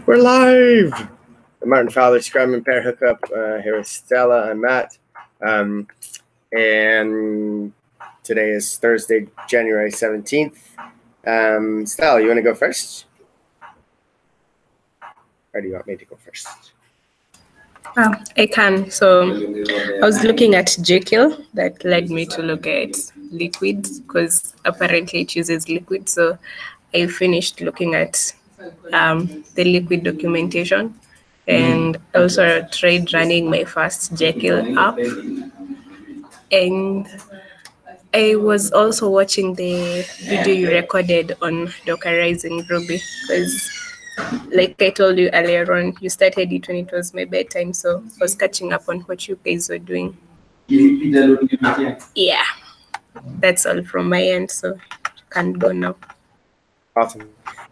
We're live! Martin Fowler, Scrum and Pair Hookup, here with Stella and Matt. And today is Thursday, January 17th. Stella, you want to go first? Or do you want me to go first? I can. So I was looking at Jekyll. That led me to look at liquids because apparently it uses liquid. So I finished looking at the liquid documentation, and also tried running my first Jekyll app. And I was also watching the video you recorded on Dockerizing Ruby because, like I told you earlier on, you started it when it was my bedtime, so I was catching up on what you guys were doing. Yeah, that's all from my end, so can't go now. Awesome.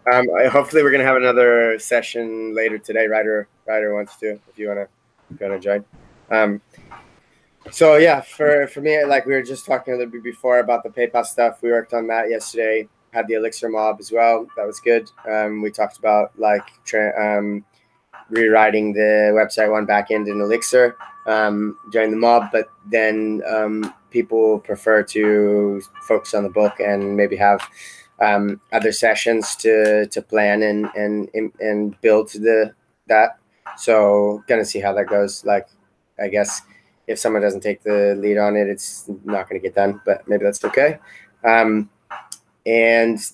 Hopefully we're going to have another session later today. Ryder wants to, if you want to join. So yeah, for me, like we were just talking a little bit before about the PayPal stuff. We worked on that yesterday. Had the Elixir mob as well. That was good. We talked about like rewriting the website one backend in Elixir during the mob, but then people prefer to focus on the book and maybe have other sessions to plan and build that. So gonna see how that goes. Like, I guess if someone doesn't take the lead on it, it's not going to get done, but maybe that's okay. And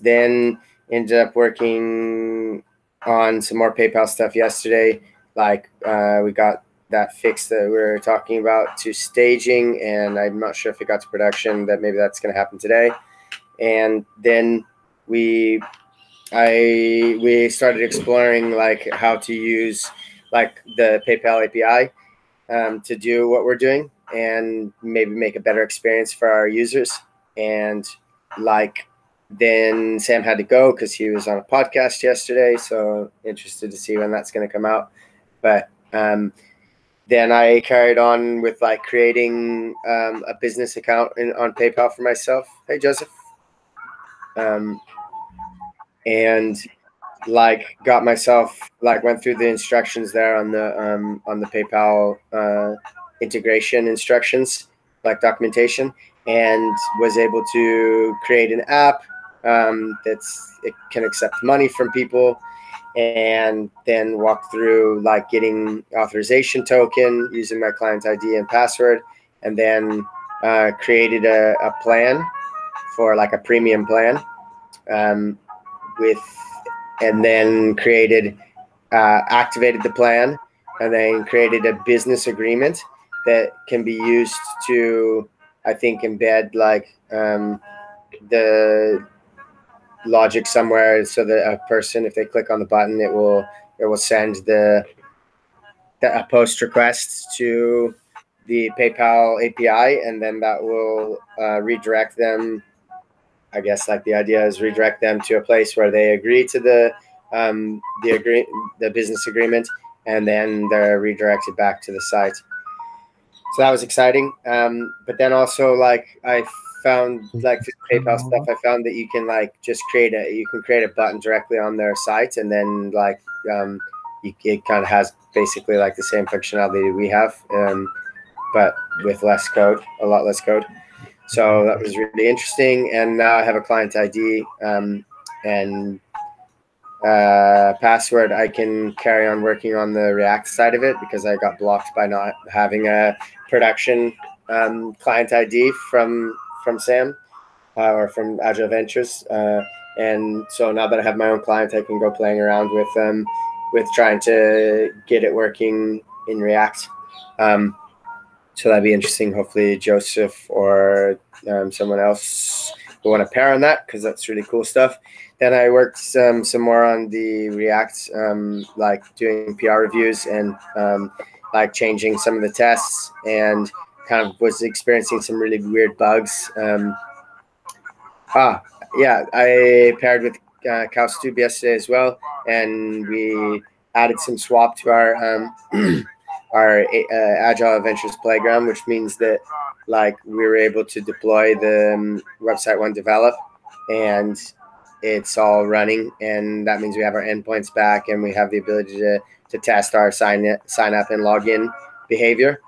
then ended up working on some more PayPal stuff yesterday. Like we got that fix that we were talking about to staging, and I'm not sure if it got to production, that maybe that's going to happen today. And then we started exploring like how to use like the PayPal API to do what we're doing and maybe make a better experience for our users. And like then Sam had to go because he was on a podcast yesterday, so interested to see when that's going to come out. But then I carried on with like creating a business account on PayPal for myself. Hey, Joseph. And like got myself like went through the instructions there on the PayPal integration instructions, like documentation, and was able to create an app it can accept money from people, and then walk through like getting authorization token using my client ID and password, and then created a plan for like a premium plan and then activated the plan, and then created a business agreement that can be used to, I think, embed like the logic somewhere so that a person, if they click on the button, it will send a post request to the PayPal API, and then that will redirect them. I guess like the idea is redirect them to a place where they agree to the business agreement, and then they're redirected back to the site. So that was exciting. But then also like I found like this PayPal stuff, I found that you can like just create a button directly on their site, and then like it kind of has basically like the same functionality we have, but with less code, a lot less code. So that was really interesting. And now I have a client ID and password. I can carry on working on the React side of it because I got blocked by not having a production client ID from Sam or from Agile Ventures. And so now that I have my own client, I can go playing around with trying to get it working in React. So that'd be interesting. Hopefully Joseph or someone else will want to pair on that, because that's really cool stuff. Then I worked some more on the React, like doing PR reviews and like changing some of the tests, and kind of was experiencing some really weird bugs. Yeah, I paired with Cowstube yesterday as well, and we added some swap to our our Agile Ventures playground, which means that like we were able to deploy the website one develop, and it's all running, and that means we have our endpoints back, and we have the ability to test our sign up and login behavior.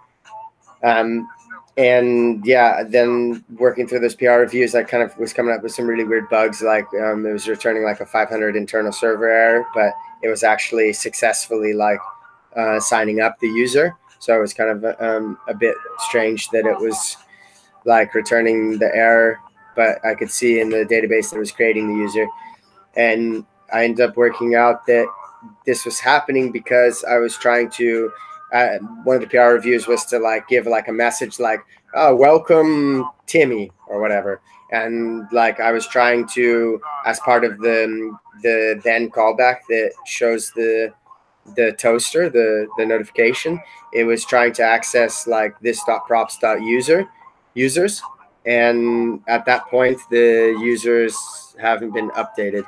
And yeah, then working through those PR reviews, I kind of was coming up with some really weird bugs. Like it was returning like a 500 internal server error, but it was actually successfully like signing up the user. So it was kind of a bit strange that it was like returning the error, but I could see in the database that it was creating the user. And I ended up working out that this was happening because I was trying to, one of the PR reviews was to like give like a message like, oh, welcome Timmy or whatever. And like I was trying to, as part of the then callback that shows the toaster, the notification, it was trying to access like this.props.users. And at that point, the users haven't been updated.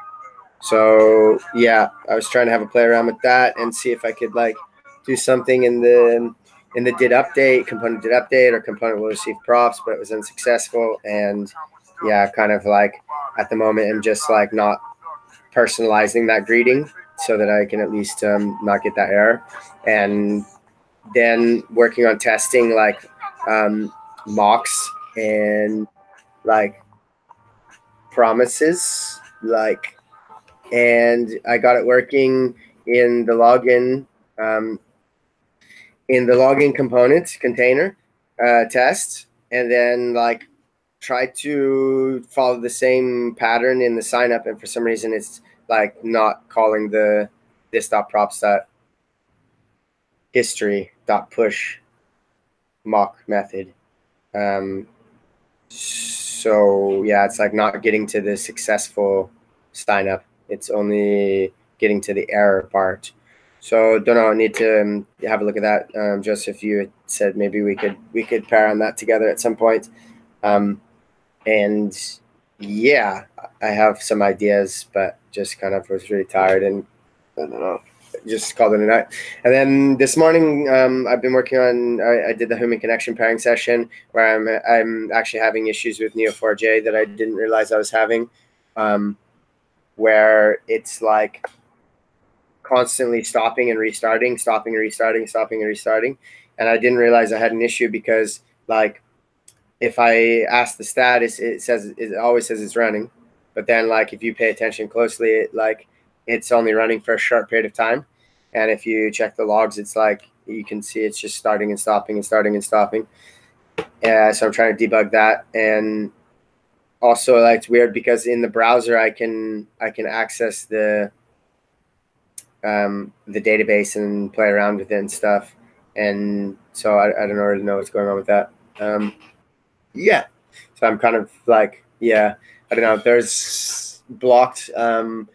So yeah, I was trying to have a play around with that and see if I could like do something in the did update, component did update, or component will receive props, but it was unsuccessful. And yeah, kind of like at the moment I'm just like not personalizing that greeting so that I can at least not get that error. And then working on testing like mocks and like promises, like, and I got it working in the login component container test, and then like try to follow the same pattern in the sign up, and for some reason it's like not calling the this.props.history.push mock method. So yeah, it's like not getting to the successful sign up. It's only getting to the error part. So don't know. I need to have a look at that. Joseph, you had said maybe we could pair on that together at some point. And yeah, I have some ideas, but just kind of was really tired and I don't know, just called it a night. And then this morning, I've been working on. I did the human connection pairing session where I'm actually having issues with Neo4j that I didn't realize I was having, where it's like constantly stopping and restarting, stopping and restarting, stopping and restarting, and I didn't realize I had an issue because like if I ask the status, it always says it's running, but then like if you pay attention closely, it's only running for a short period of time. And if you check the logs, it's like you can see it's just starting and stopping and starting and stopping. So I'm trying to debug that. And also like it's weird because in the browser I can access the database and play around with it and stuff. And so I don't really know what's going on with that. Yeah. So I'm kind of like, yeah, I don't know. There's blocked. We've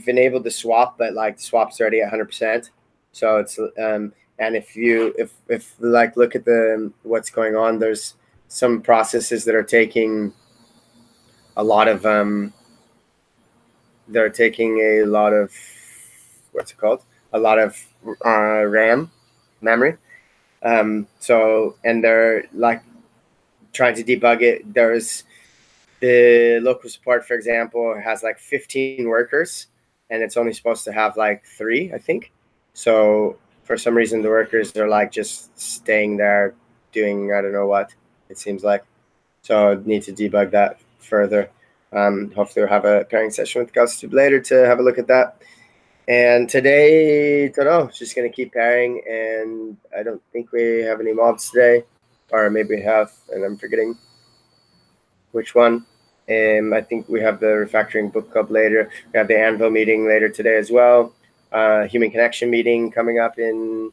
been able to swap, but like the swap's already at 100%. So it's and if like look at what's going on, there's some processes that are taking a lot of what's it called? A lot of RAM memory. So, and they're like trying to debug it. There's the local support, for example, has like 15 workers and it's only supposed to have like 3, I think. So for some reason, the workers are like just staying there doing, I don't know what it seems like. So I need to debug that further. Hopefully we'll have a pairing session with GovStube later to have a look at that. And today, I don't know, just going to keep pairing, and I don't think we have any mobs today, or maybe we have, and I'm forgetting which one. I think we have the refactoring book club later. We have the Anvil meeting later today as well. Human connection meeting coming up in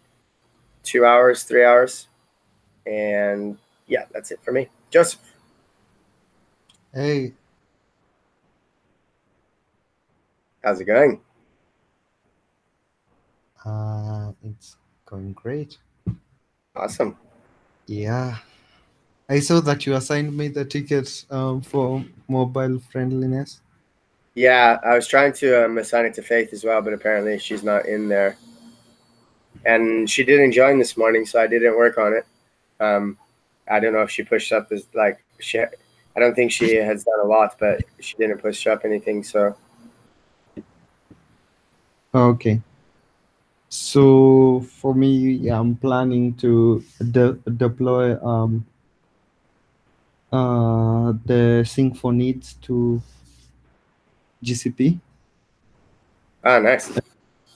2 hours, 3 hours. And yeah, that's it for me. Joseph. Hey. How's it going? It's going great. Awesome. Yeah. I saw that you assigned me the tickets for mobile friendliness. Yeah, I was trying to assign it to Faith as well, but apparently she's not in there. And she didn't join this morning, so I didn't work on it. I don't know if she pushed up as like I don't think she has done a lot, but she didn't push up anything. So Okay. So for me, yeah, I'm planning to deploy the sync for needs to GCP. nice.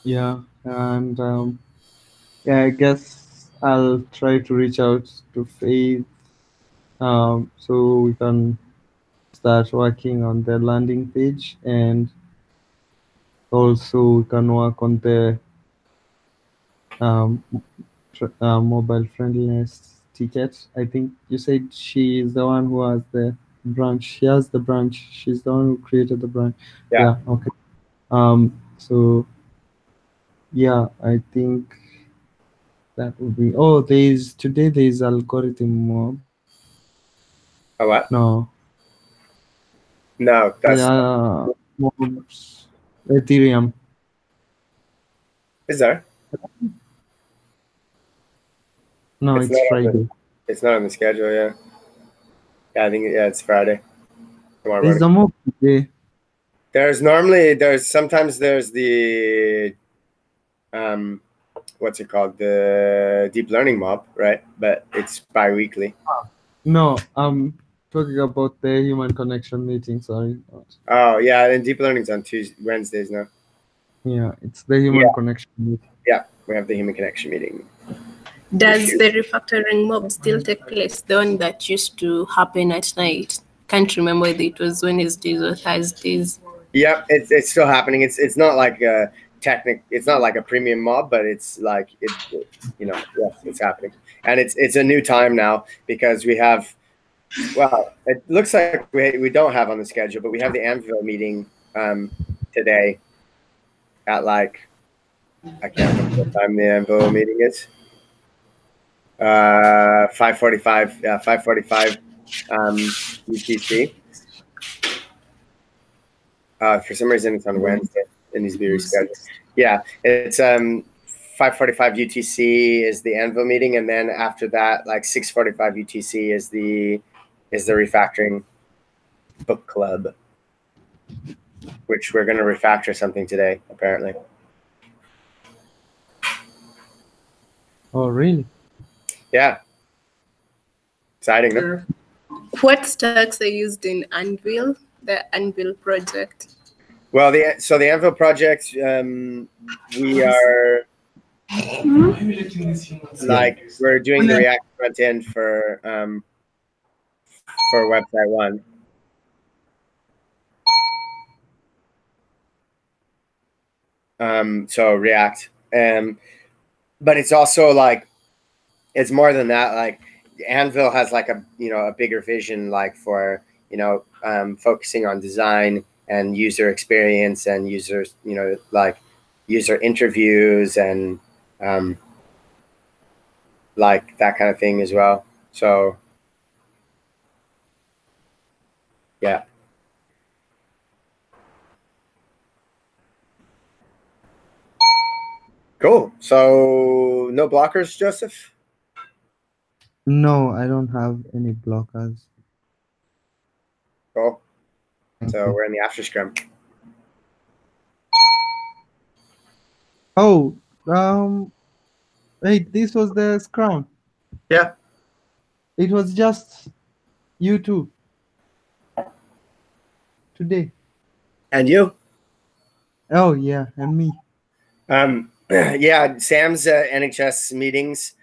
Yeah, and yeah, I guess I'll try to reach out to Faith so we can start working on the landing page, and also we can work on the um, mobile friendliness ticket. I think you said she is the one who has the branch. She has the branch. She's the one who created the branch. Yeah. Yeah. Okay. So yeah, I think that would be. Oh, there's algorithm mob. Oh, what? No, No, that's mobs Ethereum. is there? No, It's it's not on the. Friday. It's not on the schedule. Yeah. Yeah, I think it's Friday. Tomorrow There's morning. the mob today. Sometimes there's the what's it called, the deep learning mob, right? But it's bi-weekly. No, I'm talking about the human connection meeting. Sorry. Oh yeah, and deep learning's on Wednesdays now. Yeah, it's the human connection meeting. Yeah, we have the human connection meeting. Does the refactoring mob still take place? The one that used to happen at night? Can't remember whether it was Wednesdays or Thursdays. Yeah, it's still happening. It's not like a it's not like a premium mob, but it's like yes, it's happening. And it's a new time now because we have, well, it looks like we don't have on the schedule, but we have the Anvil meeting today at like, I can't remember what time the Anvil meeting is. 5:45. Yeah, 5:45 UTC. For some reason, it's on Wednesday. It needs to be rescheduled. Yeah, it's 5:45 UTC is the Anvil meeting, and then after that, like 6:45 UTC is the refactoring book club, which we're going to refactor something today, apparently. Oh, really? Yeah. Exciting, no? What stacks are used in Anvil, the Anvil project? Well, the Anvil project, we are like, we're doing the React front end for website one. So React, but it's also like, it's more than that. Like Anvil has like a bigger vision, like for focusing on design and user experience and users, like user interviews and like that kind of thing as well. So yeah. Cool. So no blockers, Joseph? No, I don't have any blockers. Cool. Thank So you. we're in the after scrum. Oh, wait, this was the Scrum. Yeah. It was just you two today. And you? Oh, yeah, and me. Yeah, Sam's NHS meetings.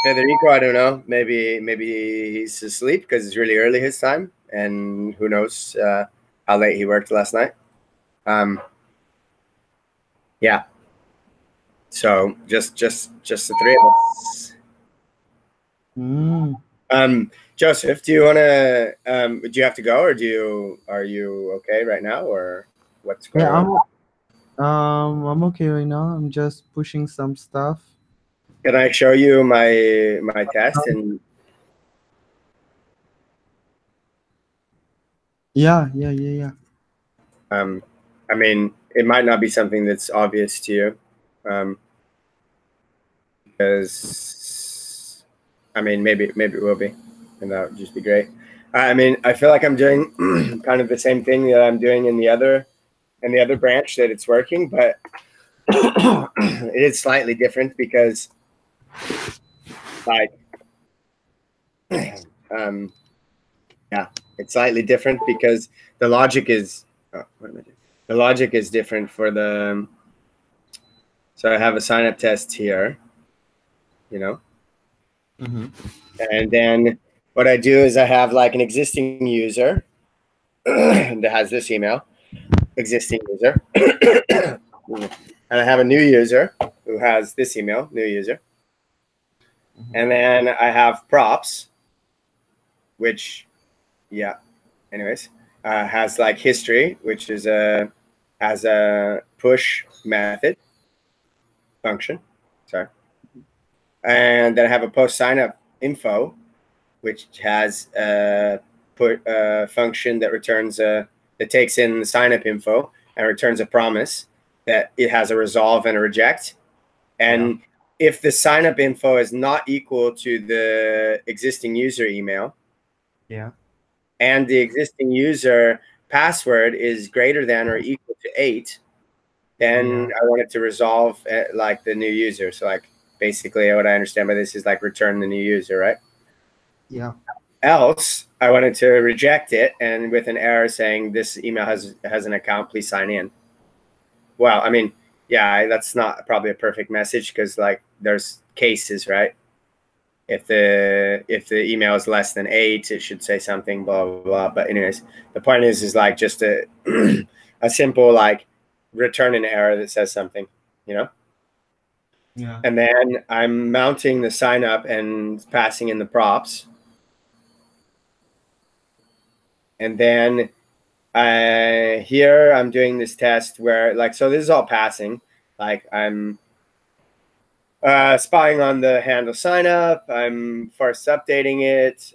Federico, I don't know. Maybe he's asleep because it's really early his time, and who knows how late he worked last night. Yeah. So just the three of us. Joseph, do you want to? Do you have to go, or are you okay right now, or what's going on? I'm okay right now. I'm just pushing some stuff. Can I show you my test? And Yeah. I mean, it might not be something that's obvious to you, because I mean, maybe it will be, and that would just be great. I mean, I feel like I'm doing kind of the same thing that I'm doing in the other branch, that it's working, but it is slightly different because, like, yeah, it's slightly different because the logic is different for the. So I have a sign up test here, Mm-hmm. and then what I do is I have like an existing user that has this email, existing user, and I have a new user who has this email, new user, and then I have props, which, yeah, anyways, has like history, which is has a push method function, sorry, and then I have a post sign up info, which has a function that returns that takes in the sign up info and returns a promise that it has a resolve and a reject. And if the sign up info is not equal to the existing user email, and the existing user password is greater than or equal to 8, then I want it to resolve like the new user. So like basically what I understand by this is like return the new user, right? Yeah. Else, I wanted to reject it and with an error saying this email has an account, please sign in. Well, I mean, yeah, that's not probably a perfect message because like there's cases, right? If the email is less than 8, it should say something, blah blah blah. But anyways, the point is like just a a simple like return an error that says something, Yeah. And then I'm mounting the sign up and passing in the props. And then here I'm doing this test where like, so this is all passing. Like I'm spying on the handle sign up. I'm first updating it.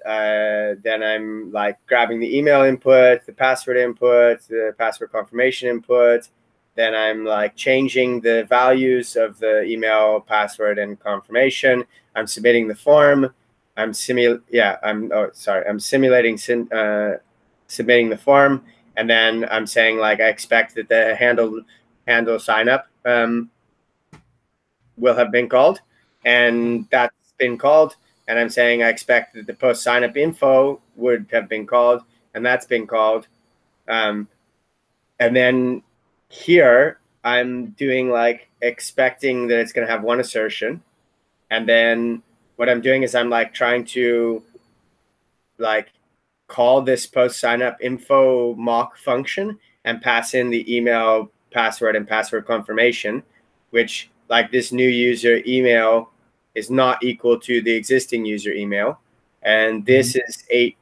Then I'm like grabbing the email input, the password input, the password confirmation input. Then I'm like changing the values of the email, password, and confirmation. I'm submitting the form. I'm simulating submitting the form, and then I'm saying like I expect that the handle sign up will have been called, and that's been called. And I'm saying I expect that the post sign up info would have been called, and that's been called. And then here I'm doing like expecting that it's going to have one assertion, and then what I'm doing is I'm like trying to like call this post sign up info mock function and pass in the email, password, and password confirmation, which like this new user email is not equal to the existing user email. And this is 8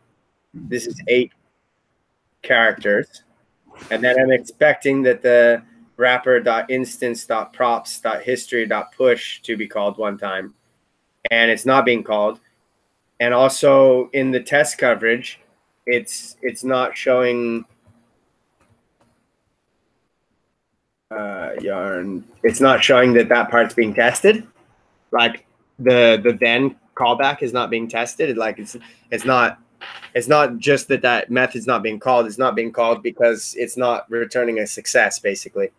characters. And then I'm expecting that the wrapper.instance.props.history.push to be called one time. And it's not being called. And also in the test coverage, it's not showing yarn. It's not showing that part's being tested. Like the then callback is not being tested. Like it's not just that method's not being called. It's not being called because it's not returning a success, basically.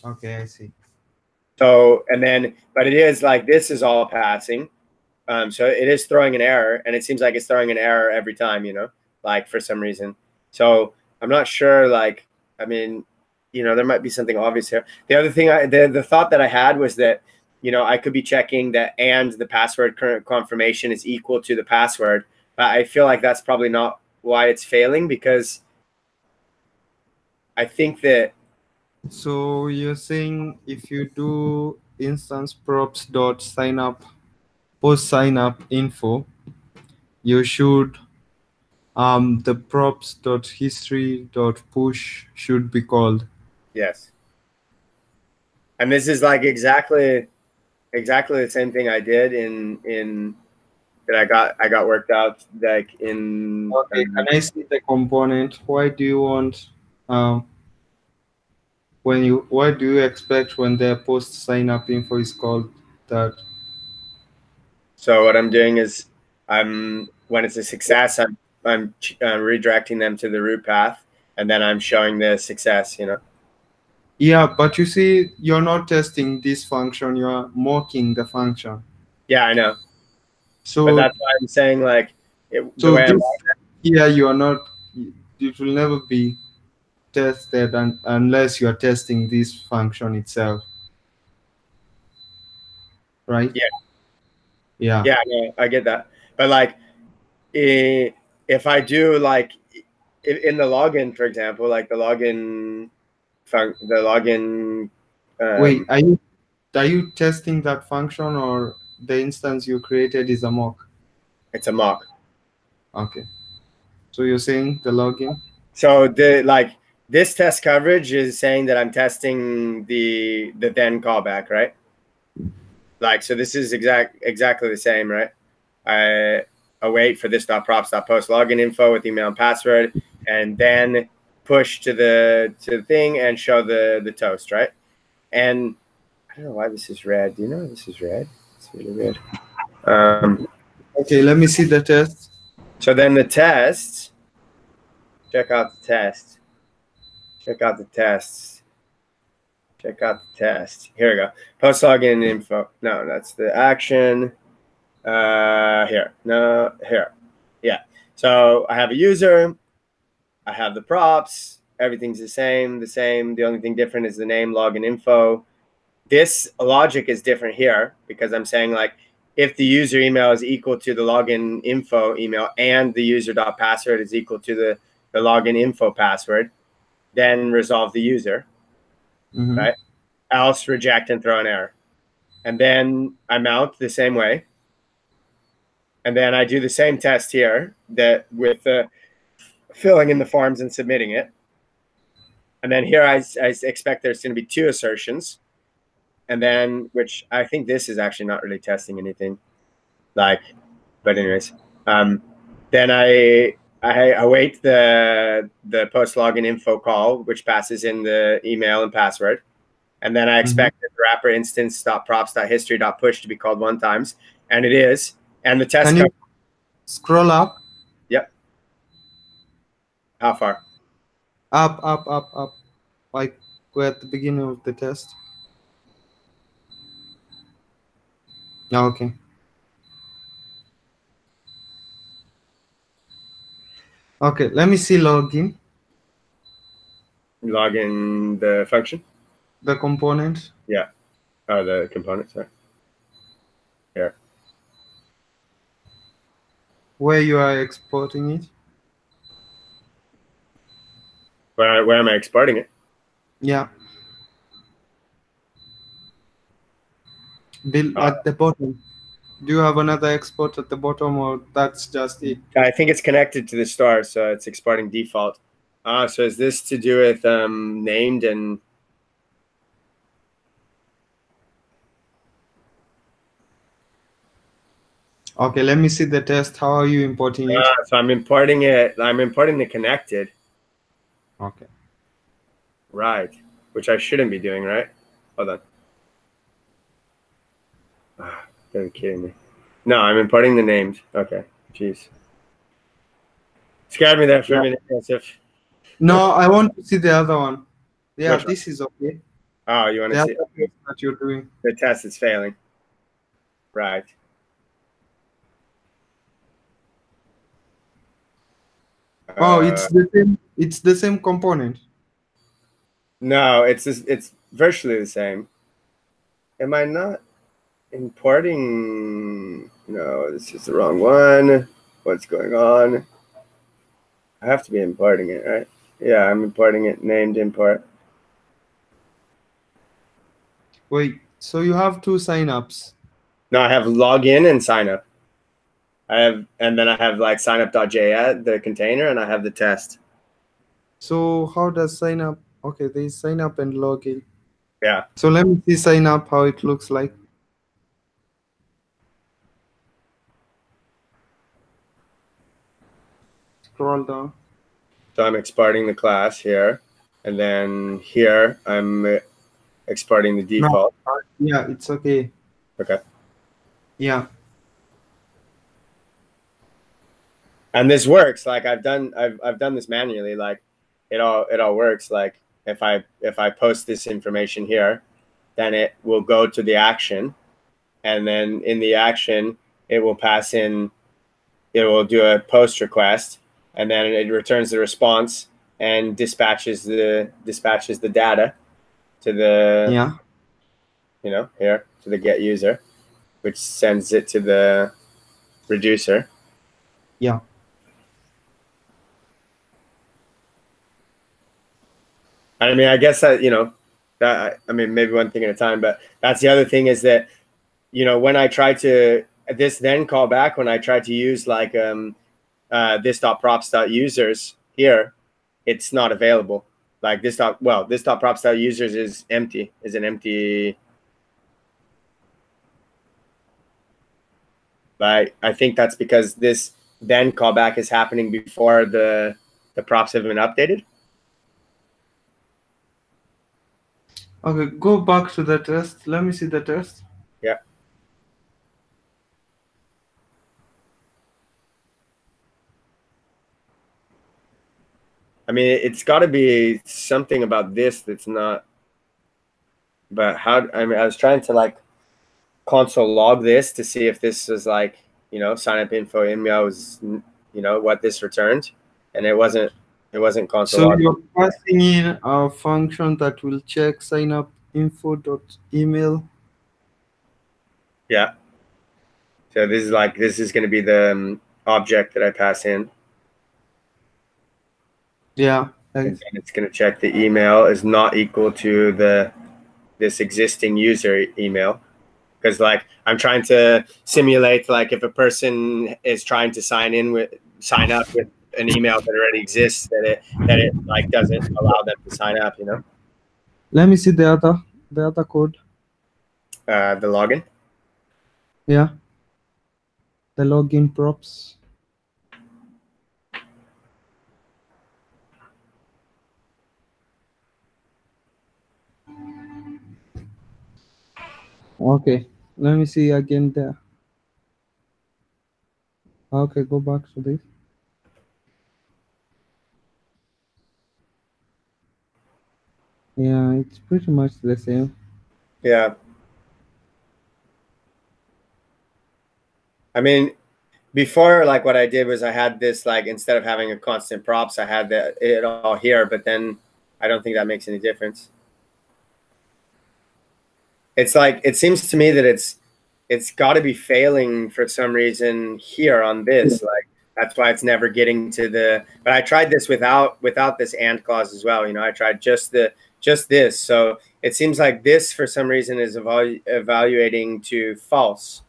Okay, I see. So but it is like this is all passing. So it is throwing an error, and it seems like it's throwing an error every time, like for some reason. So I'm not sure, like, I mean, there might be something obvious here. The other thing, the thought that I had was that, I could be checking that and the password current confirmation is equal to the password. But I feel like that's probably not why it's failing, because I think that. So you're saying if you do instance props dot sign up post sign up info, you should the props dot history dot push should be called. Yes. And this is like exactly the same thing I did in that I got worked out like in. Okay, can I see the component? Why do you want why do you expect when the post sign up info is called that? So what I'm doing is when it's a success, redirecting them to the root path, and then I'm showing the success, you know. Yeah, but you see, you're not testing this function, you're mocking the function. Yeah, I know. So But that's why I'm saying, like, the so way I'm this here, you are not, it will never be tested unless you are testing this function itself, right? yeah, Yeah. no, I get that. But like, if I do like in the login, for example, like the login, Wait, are you testing that function, or the instance you created is a mock? it's a mock. Okay. So you're saying the login? So this test coverage is saying that I'm testing the then callback, right? Like, so this is exactly the same, right? I await for this props post login info with email and password, and then push to the thing and show the toast, right? And I don't know why this is red. Do you know this is red? It's really weird. Okay, let me see the test. So then the tests. Check out the test. Check out the tests. Check out the test. Here we go. Post login info. No, that's the action. Here. No, here. Yeah. So I have a user. I have the props. Everything's the same. The only thing different is the name, login info. This logic is different here because I'm saying, like, if the user email is equal to the login info email and the user.password is equal to the login info password, then resolve the user, right? Else reject and throw an error. And then I mount the same way. And then I do the same test here that with filling in the forms and submitting it. And then here I expect there's going to be 2 assertions. And then, which I think this is actually not really testing anything. Like, but anyways, then I await the post login info call, which passes in the email and password. And then I expect the wrapper instance .props.history.push to be called 1 times. And it is. And the test. Can you scroll up? Yep. How far? Up. Like we're at the beginning of the test. Okay. Okay, let me see login. Log in the function. The component. Yeah. Oh, the component, sorry. Here. Where you are exporting it? Where am I exporting it? Yeah. At the bottom. Do you have another export at the bottom, or that's just it? I think it's connected to the store, so it's exporting default. So is this to do with named and... Okay, let me see the test. How are you importing it? So I'm importing it. I'm importing the connected. Okay. Right. Which I shouldn't be doing, right? Hold on. You're kidding me. No, I'm importing the named. Okay. Jeez. Scared me there for a minute, Joseph. No, I want to see the other one. Yeah, Which this is okay. Oh, you want to see? The that you're doing. The test is failing. Right. Oh, it's the same. It's the same component. No, it's virtually the same. Am I not importing? No, this is the wrong one. What's going on? I have to be importing it, right? Yeah, I'm importing it. Named import. Wait, so you have 2 signups? No, I have login and sign up. And then I have like signup.js, the container, and I have the test. So how does sign up? Okay, there is sign up and login. Yeah. So let me see sign up, how it looks like. Scroll down. So I'm exporting the class here, and then here I'm exporting the default. No, yeah, it's okay. Okay. Yeah. And this works. Like I've done this manually. Like it all works. Like if I post this information here, then it will go to the action, and then in the action it will pass in. It will do a post request, and then it returns the response and dispatches the data to the here to the get user, which sends it to the reducer. Yeah. I mean, I guess that that I mean maybe one thing at a time, but that's the other thing is that when I try to this then callback, when I try to use like this.props.users here, it's not available. Like this.props.users is empty, is an empty. But I think that's because this then callback is happening before the props have been updated. Okay, go back to the test. Let me see the test. Yeah. I mean, it's got to be something about this that's not. But how? I mean, I was trying to like console log this to see if this was like sign up info email was what this returned, and it wasn't console So log. you're passing in a function that will check sign up info.email. Yeah. So this is going to be the object that I pass in. Yeah. And then it's going to check the email is not equal to this existing user email, because like I'm trying to simulate like if a person is trying to sign up with an email that already exists, that it like doesn't allow them to sign up. Let me see the other code. The login. Yeah. The login props. Okay, let me see again there. Okay, go back to this. Yeah, it's pretty much the same. Yeah. I mean, before, like what I did was I had this, like instead of having a constant props, I had it all here, but then I don't think that makes any difference. It's like, it seems to me that it's got to be failing for some reason here on this. Like that's why it's never getting to the. But I tried this without this and clause as well. I tried just this. So it seems like this for some reason is evaluating to false.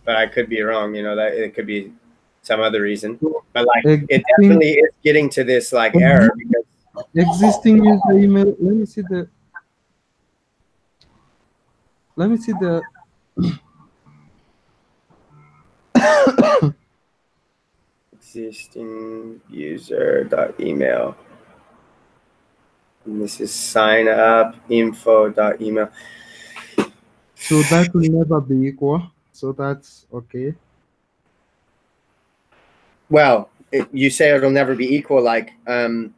But I could be wrong. That it could be some other reason. But like it definitely is getting to this like error because existing user email. Let me see the existing user.email. And this is sign up info.email. So that will never be equal. So that's okay. Well, you say it'll never be equal. Like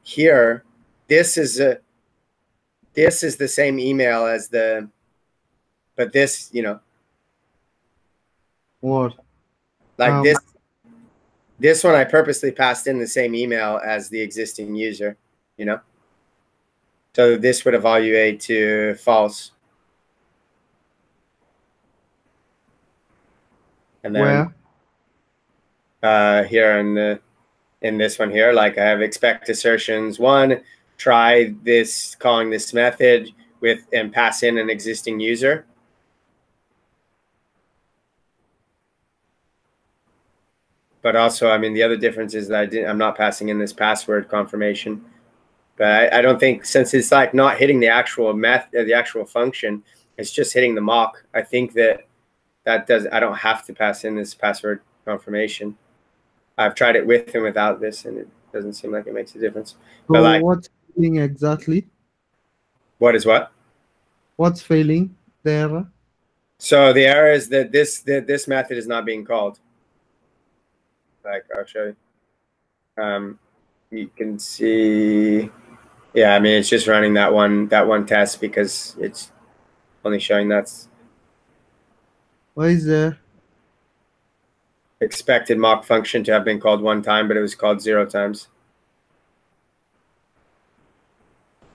here, this is the same email as the, but this, What? like this one I purposely passed in the same email as the existing user, so this would evaluate to false. And then here in this one here, like I have expect assertions 1, try this, calling this method with and pass in an existing user. But also, I mean, the other difference is that I'm not passing in this password confirmation. But I don't think, since it's like not hitting the actual the actual function, it's just hitting the mock. I think that I don't have to pass in this password confirmation. I've tried it with and without this, and it doesn't seem like it makes a difference. So but like, what's failing exactly? What is what? What's failing? The error? So the error is that this method is not being called. Like I'll show you. You can see, yeah, I mean, it's just running that one test because it's only showing that's Why is there? expected mock function to have been called 1 time, but it was called 0 times.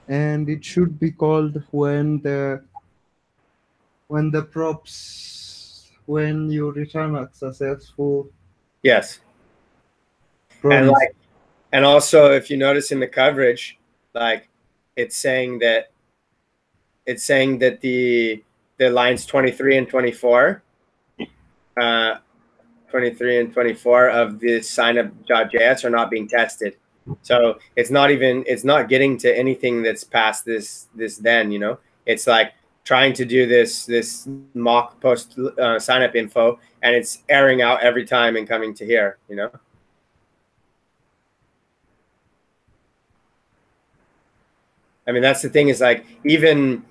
And it should be called when props, when you return a successful Yes. promise. And also, if you notice in the coverage, like it's saying that the lines 23 and 24, 23 and 24 of the signup.js are not being tested. So it's not getting to anything that's past this then, you know. It's like trying to do this mock post signup info, and it's erroring out every time and coming to here, you know. I mean, that's the thing, is like, even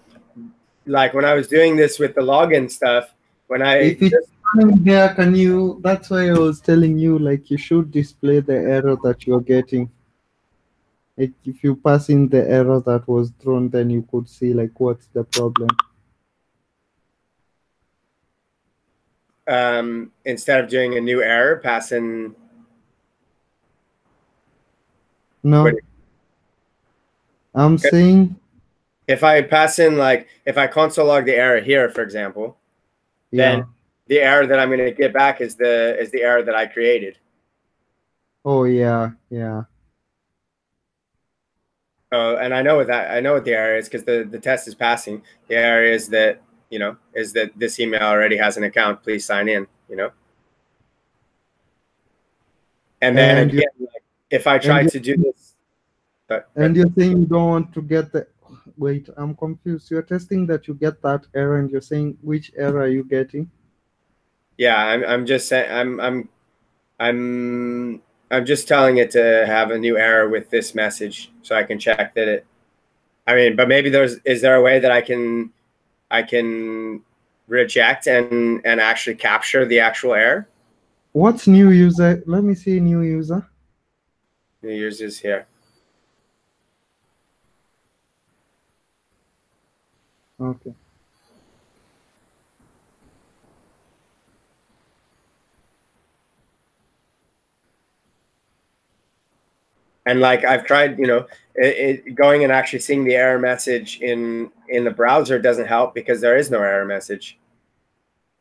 like when I was doing this with the login stuff, when I If it's coming here, can you? That's why I was telling you, like, you should display the error that you're getting. Like, if you pass in the error that was thrown, then you could see like what's the problem. Instead of doing a new error, pass in. No, What, I'm saying, if I pass in, like, if I console log the error here, for example, yeah. then the error that I'm going to get back is the error that I created. Oh yeah, yeah. And I know what the error is, because the test is passing. The error is that, you know, is that this email already has an account. Please sign in, you know. And then And again, like, if I try to do this, and you're saying you don't want to get the. Wait, I'm confused. You're testing that you get that error, and you're saying which error are you getting? yeah, I'm just saying, I'm just telling it to have a new error with this message, so I can check that it. I mean, but maybe is there a way that I can reject and actually capture the actual error? What's new user? Let me see new user. New users here. Okay. And like, I've tried, you know, going and actually seeing the error message in the browser doesn't help, because there is no error message.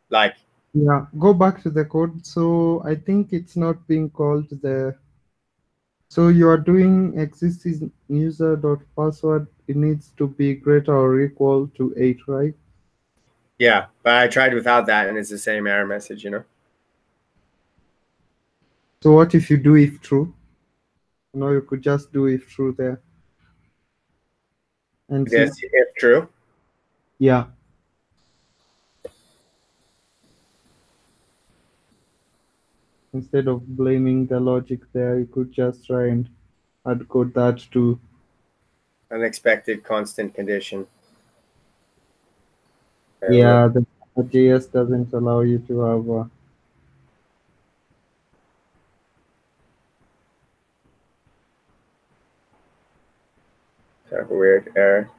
Like, Yeah, go back to the code. So I think it's not being called the. So you are doing existing user dot password. It needs to be greater or equal to 8, right? yeah, but I tried without that, and it's the same error message, you know. So what if you do if true? No, you could just do if true there. And see. Yes, if true. Yeah. Instead of blaming the logic there, you could just try and add code that to. Unexpected constant condition. Yeah, the JS doesn't allow you to have a. Type of weird error.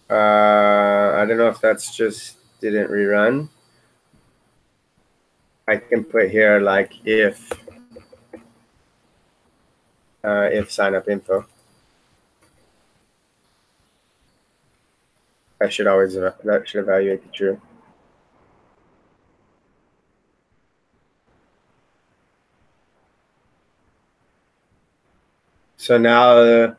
I don't know if that's just didn't rerun. I can put here like if sign up info. That should evaluate the true. So now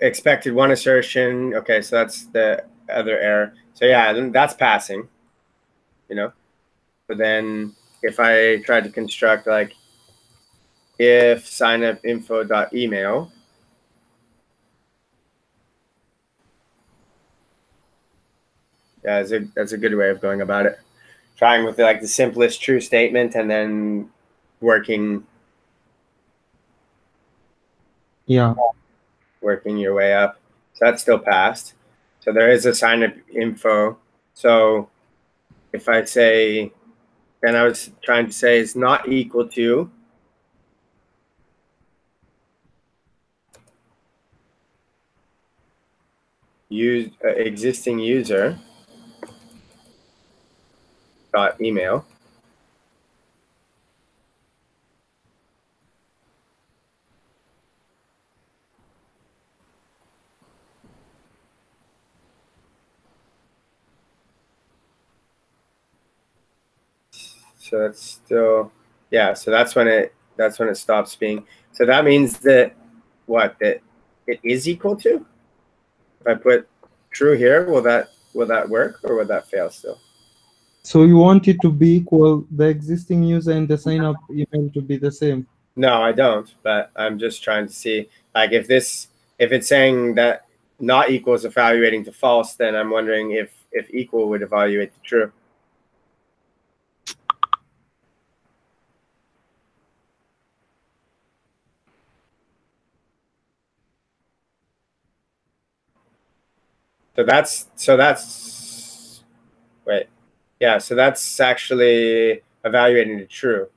expected one assertion. Okay, so that's the other error. So yeah, that's passing, you know. But then if I try to construct like if signup info.email, yeah, that's a good way of going about it. Trying with like the simplest true statement, and then working your way up. So that's still passed. So there is a sign up info. So if I say and I was trying to say is not equal to existing user dot email. So it's still, yeah. So that's when it stops being. So that means that what, that it is equal to. If I put true here, will that work, or would that fail still? So you want it to be equal, the existing user and the sign up email to be the same? No, I don't. But I'm just trying to see, like, if it's saying that not equal is evaluating to false, then I'm wondering if equal would evaluate to true. So that's wait. Yeah, so that's actually evaluating to true.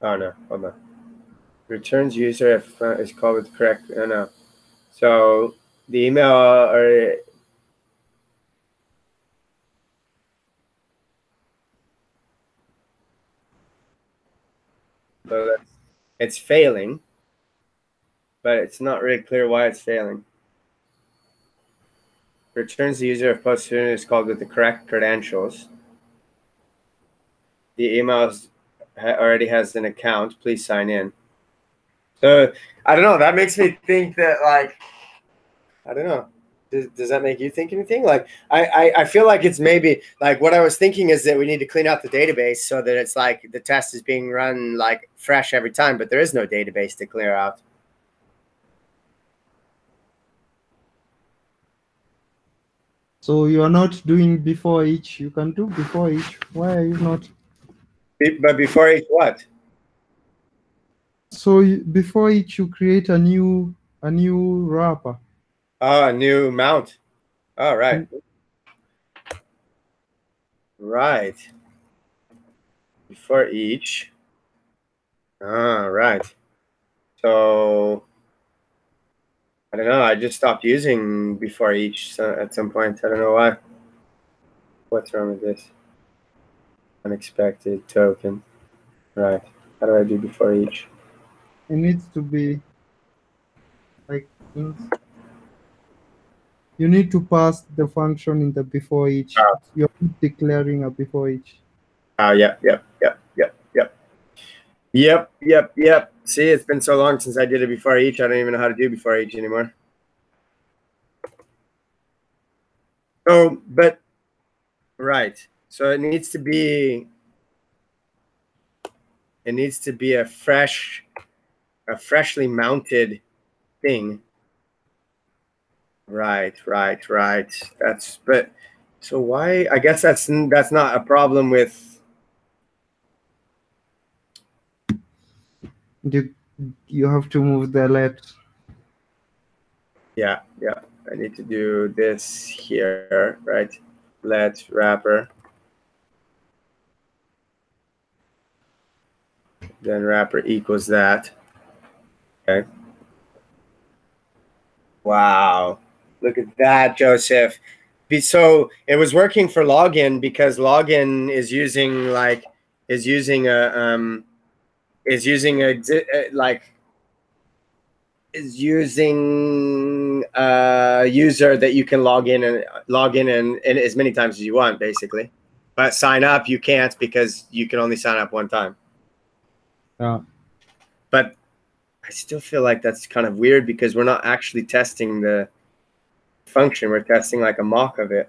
Oh no, hold on. Returns user if is called with correct. Oh no. So the email or so that's, it's failing, but it's not really clear why it's failing. Returns the user if post is called with the correct credentials. The email already has an account. Please sign in. So I don't know. That makes me think that, like, I don't know. Does that make you think anything? Like, I feel like it's maybe like what I was thinking is that we need to clean out the database so that it's like the test is being run like fresh every time, but there is no database to clear out. So you are not doing before each. You can do before each. Why are you not? But before each what? So before each, you create a new wrapper. Oh, a new mount. Oh, right. Right. Before each. Ah, right. So I don't know. I just stopped using before each at some point. I don't know why. What's wrong with this? Unexpected token. Right. How do I do before each? It needs to be like you need to pass the function in the before each. Oh. You're declaring a before each. Oh, yep. See, it's been so long since I did it before each. I don't even know how to do before each anymore. Oh, but right. So it needs to be a freshly mounted thing. Right. That's, but so why? I guess that's not a problem with. You have to move the let. Yeah. I need to do this here, right? Let wrapper. Then wrapper equals that. Okay. Wow. Look at that, Joseph. So it was working for login because login is using a user that you can log in and as many times as you want, basically. But sign up you can't because you can only sign up one time. Yeah. But I still feel like that's kind of weird because we're not actually testing the function. We're testing like a mock of it.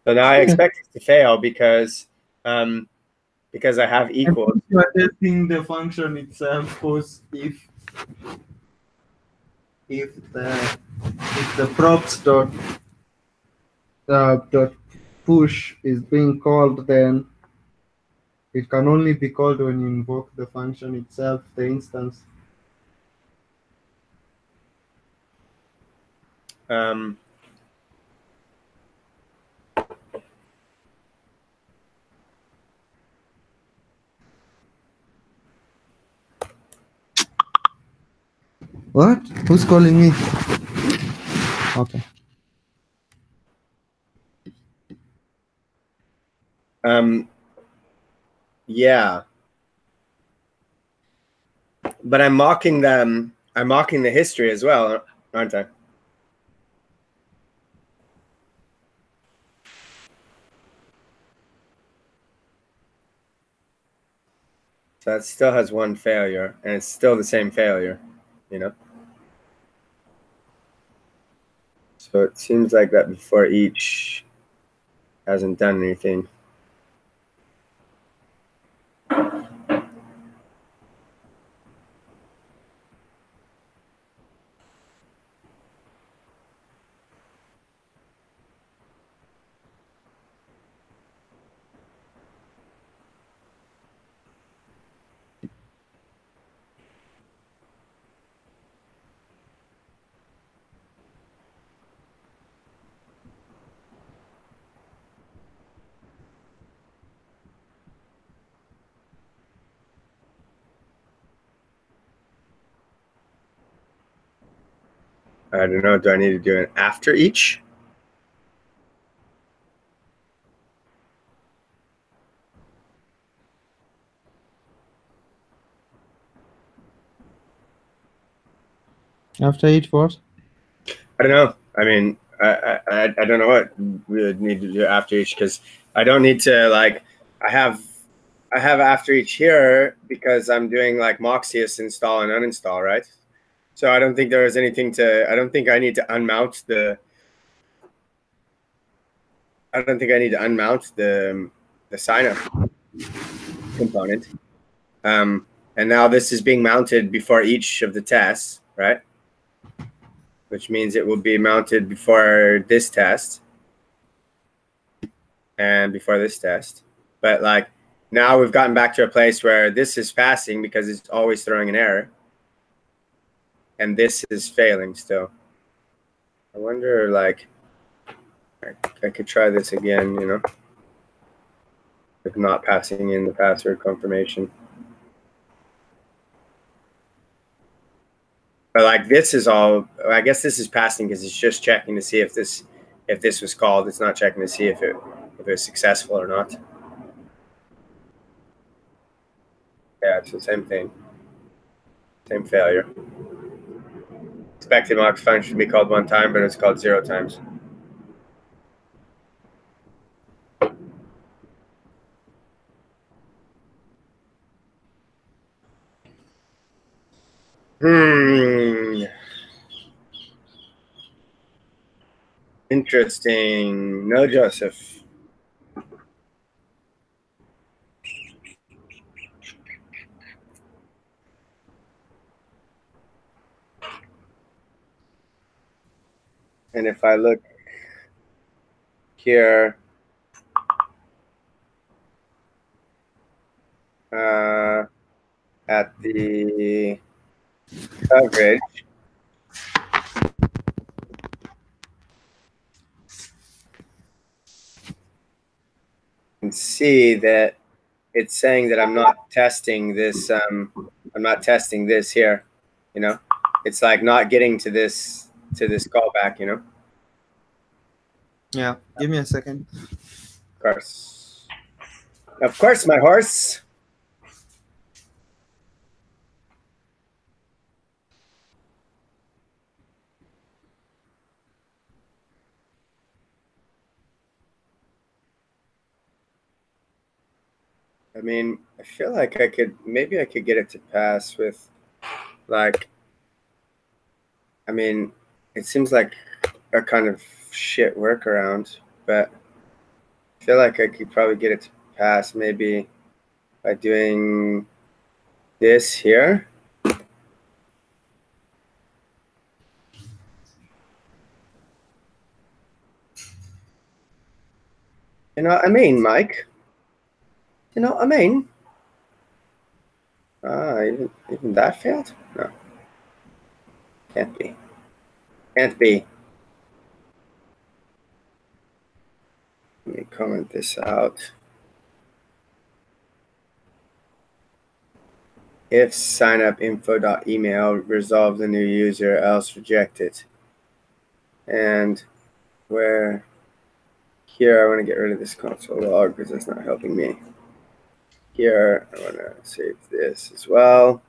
So now I expect it to fail because I have equal. You are testing the function itself, because if the props dot push is being called, then it can only be called when you invoke the function itself, the instance. What? Who's calling me? Okay. Yeah. But I'm mocking them. I'm mocking the history as well, aren't I? So it still has one failure, and it's still the same failure, you know? So it seems like that before each hasn't done anything. I don't know. Do I need to do it after each? After each what? I don't know. I mean, I don't know what we would need to do after each, because I don't need to, like, I have after each here because I'm doing like Moxius install and uninstall, right? So I don't think there is anything to, I don't think I need to unmount the, I don't think I need to unmount the sign up component. And now this is being mounted before each of the tests, right? Which means it will be mounted before this test and before this test. But like now we've gotten back to a place where this is passing because it's always throwing an error. And this is failing still. I wonder, like, I could try this again, you know, with not passing in the password confirmation. But like this is all, I guess this is passing because it's just checking to see if this was called. It's not checking to see if it was successful or not. Yeah, it's the same thing. Same failure. Expected mock function should be called one time, but it's called 0 times. Interesting. No, Joseph. And if I look here, at the coverage, and see that it's saying that I'm not testing this. I'm not testing this here. You know, it's like not getting to this callback. You know. Yeah. Give me a second. Of course, my horse. I mean, I feel like maybe I could get it to pass with, like, I mean, it seems like a kind of shit workaround, but I feel like I could probably get it to pass maybe by doing this here. You know what I mean, Mike? You know what I mean? Even that failed? No. Can't be. Can't be. Let me comment this out. if signupinfo.email resolve the new user, else reject it. And where here I want to get rid of this console log because it's not helping me. Here I want to save this as well.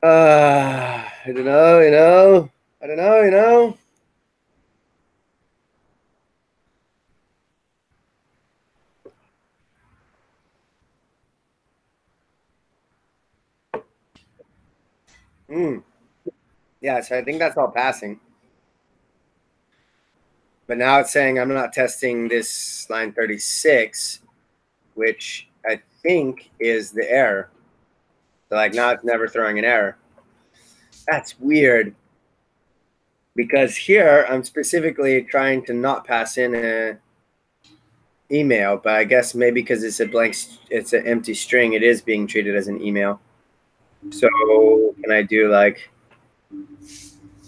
I don't know, I don't know. Yeah, so I think that's all passing. But now it's saying I'm not testing this line 36, which I think is the error. So like now it's never throwing an error. That's weird. Because here I'm specifically trying to not pass in a email, but I guess maybe because it's it's an empty string, it is being treated as an email. So can I do like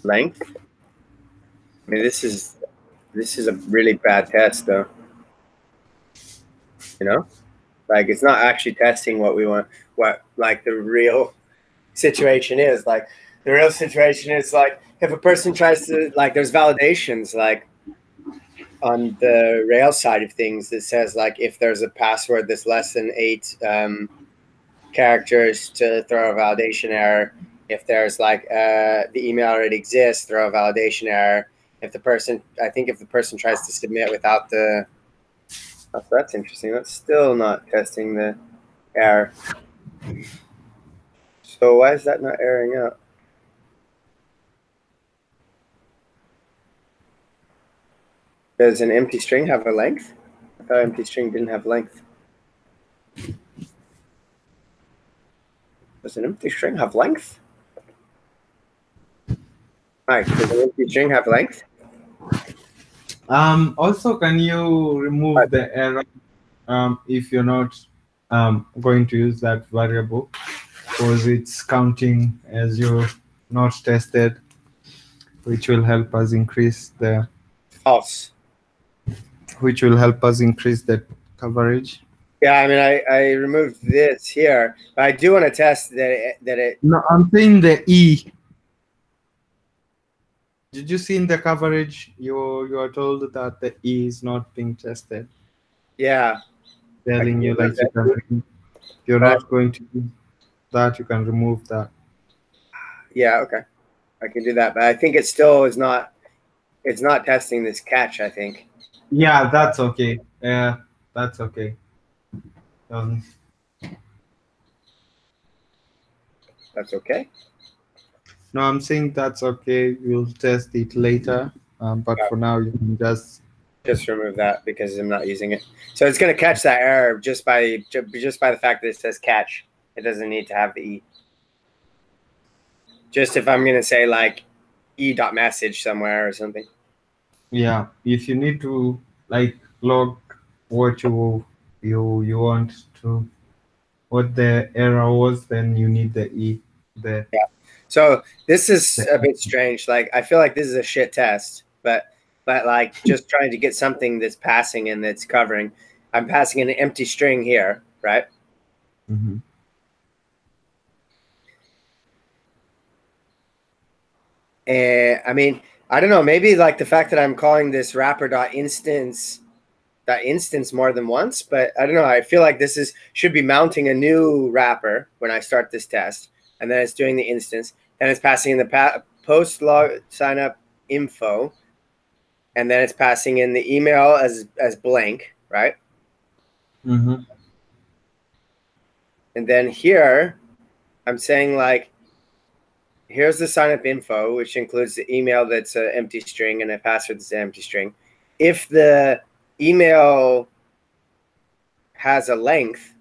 length? I mean, this is a really bad test though. You know, like it's not actually testing what we want, what like the real situation is. Like the real situation is like if a person tries to like there's validations like on the Rails side of things that says like if there's a password that's less than 8 characters to throw a validation error. If there's like the email already exists, throw a validation error. If the person tries to submit without the oh, that's interesting. That's still not testing the error. So why is that not airing out? Does an empty string have a length? I thought empty string didn't have length. Does an empty string have length? Mike, does an empty string have length? Also, can you remove the error if you're not going to use that variable because it's counting as you're not tested, which will help us increase the false. Which will help us increase the coverage. Yeah, I mean, I removed this here, but I do want to test that it. No, I'm saying the E. Did you see in the coverage you are told that the E is not being tested? Yeah. Telling you like you're not going to do that, you can remove that. Yeah, okay. I can do that, but I think it still is not. It's not testing this catch, I think. Yeah, that's okay. Yeah, that's okay. That's okay. No, I'm saying that's okay. We'll test it later, but for now you can just remove that because I'm not using it. So it's going to catch that error just by the fact that it says catch. It doesn't need to have the E. Just if I'm going to say like e.message somewhere or something. Yeah, if you need to like log what you want to, what the error was, then you need the E there. Yeah. So this is a bit strange. Like I feel like this is a shit test, but like just trying to get something that's passing and that's covering. I'm passing an empty string here, right? Mm-hmm. And I mean, I don't know, maybe like the fact that I'm calling this wrapper.instance more than once, but I don't know. I feel like this should be mounting a new wrapper when I start this test, and then it's doing the instance, and it's passing in the post log sign up info, and then it's passing in the email as blank, right? Mm-hmm. And then here, I'm saying like, here's the sign up info, which includes the email that's an empty string and a password that's an empty string. If the email has a length,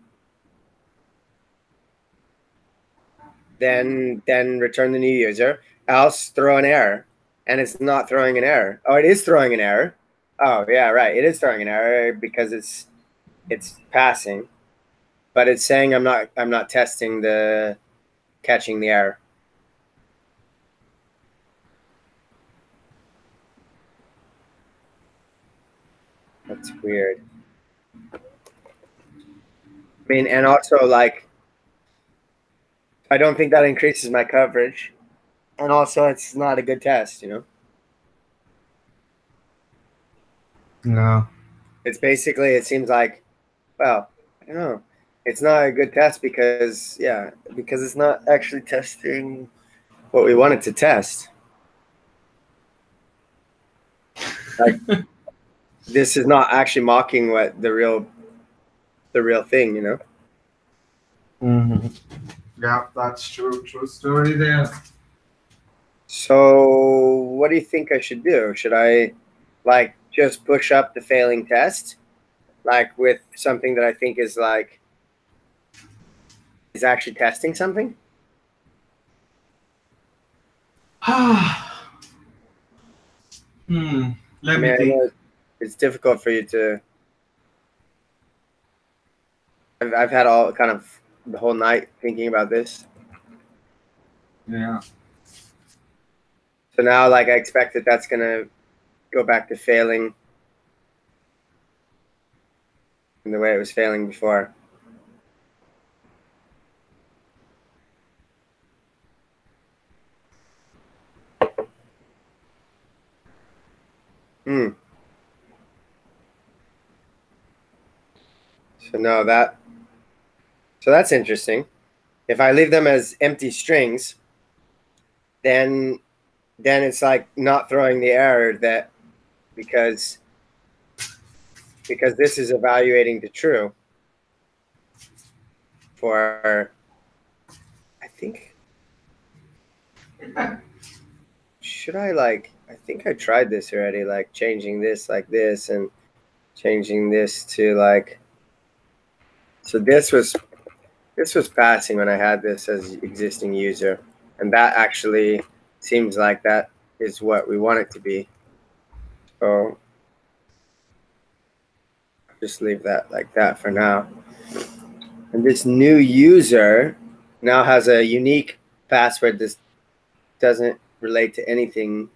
then return the new user, else throw an error. And it's not throwing an error. Oh, it is throwing an error. Oh, yeah, right. It is throwing an error because it's passing. But it's saying I'm not testing the catching the error. That's weird. I mean, and also like I don't think that increases my coverage. And also, it's not a good test, you know? No. It's basically, it seems like, well, I don't know. It's not a good test because, yeah, because it's not actually testing what we want it to test. Like, this is not actually mocking what the real thing, you know? Mm-hmm. Yeah, that's true. True story there. So what do you think I should do? Should I like just push up the failing test? Like with something that I think is like is actually testing something? Let I me mean, I think. know it's difficult for you to I've had all kind of the whole night thinking about this. Yeah. So now like I expect that that's gonna go back to failing in the way it was failing before. Hmm. So no, that's interesting. If I leave them as empty strings, then it's like not throwing the error that because this is evaluating the true for I think should I like I think I tried this already, like changing this like this and changing this to like so this was passing when I had this as existing user, and that actually seems like that is what we want it to be. So just leave that like that for now. And this new user now has a unique password. This doesn't relate to anything.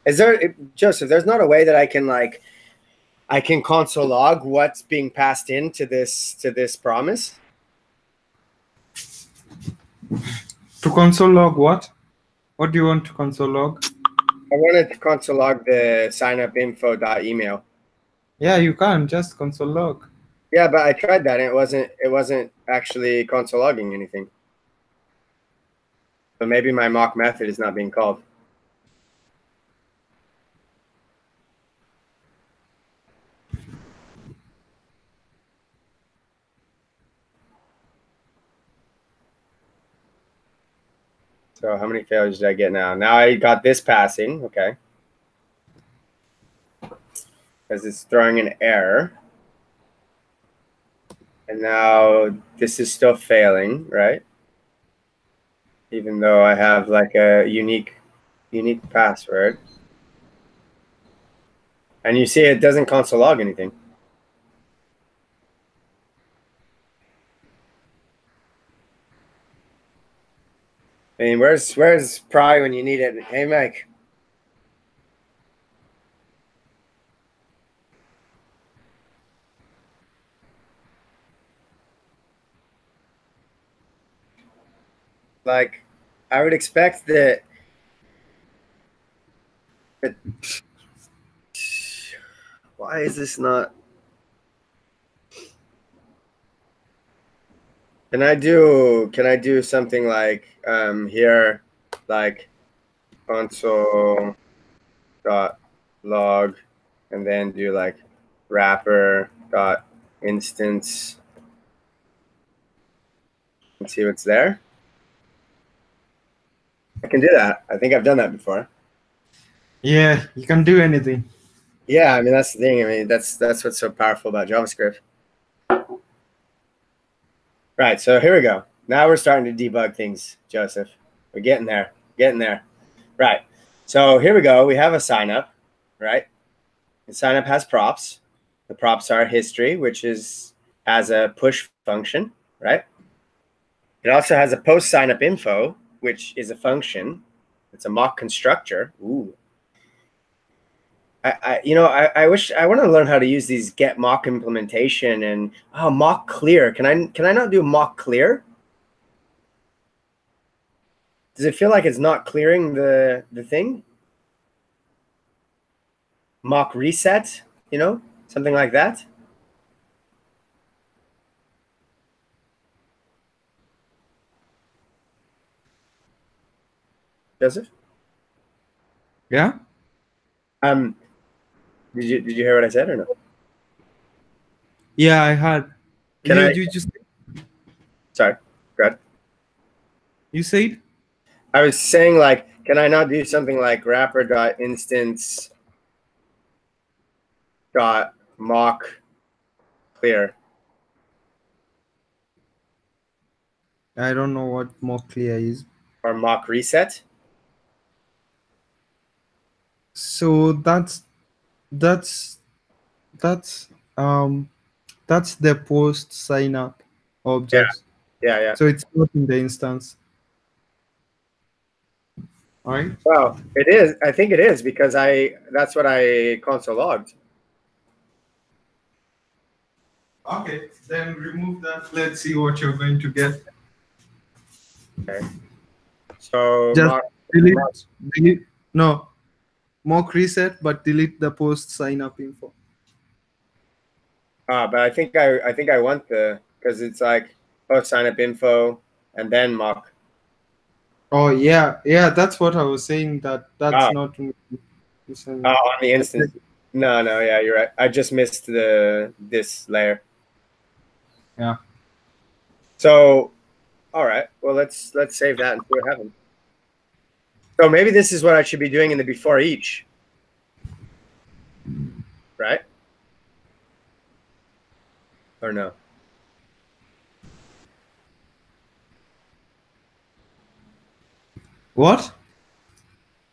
Is there, Joseph, there's not a way that I can console log what's being passed into this promise? To console log what? What do you want to console log? I wanted to console log the signupinfo.email. Yeah, you can just console log. Yeah, but I tried that and it wasn't actually console logging anything. So maybe my mock method is not being called. So how many failures did I get now? Now I got this passing, okay. Because it's throwing an error. And now this is still failing, right? Even though I have like a unique password. And you see it doesn't console log anything. I mean, where's Pry when you need it? Hey, Mike. Like, I would expect that. Why is this not? Can I do something like here, like console dot log, and then do like wrapper dot instance and see what's there? I can do that. I think I've done that before. Yeah, you can do anything. Yeah, I mean that's the thing. I mean that's what's so powerful about JavaScript. Right. So here we go. Now we're starting to debug things, Joseph. We're getting there. Getting there. Right. So here we go. We have a sign up, right? The sign up has props. The props are history, which has a push function, right? It also has a post sign up info, which is a function. It's a mock constructor. Ooh. I wish I want to learn how to use these get mock implementation and mock clear. Can I not do mock clear? Does it feel like it's not clearing the thing? Mock reset, you know, something like that? Joseph? Yeah. Did you hear what I said or no? Yeah, I had. Can I? You just Sorry, go ahead. you said. I was saying, like, can I not do something like wrapper.instance dot mock clear? I don't know what more clear is. Or mock reset? So that's that's um that's the post sign up Yeah, objects. yeah. So it's not in the instance. All right. Well, it is. I think it is because that's what I console logged. Okay, then remove that. Let's see what you're going to get. Okay. So Just mock, delete. No, mock reset, but delete the post sign up info. but I think I want because it's like post sign up info and then mock. Oh yeah, that's what I was saying. That's Ah, not. on the instance. No, yeah, you're right. I just missed this layer. Yeah. So, all right. Well, let's save that and see what happens. So maybe this is what I should be doing in the before each, right? Or no? What?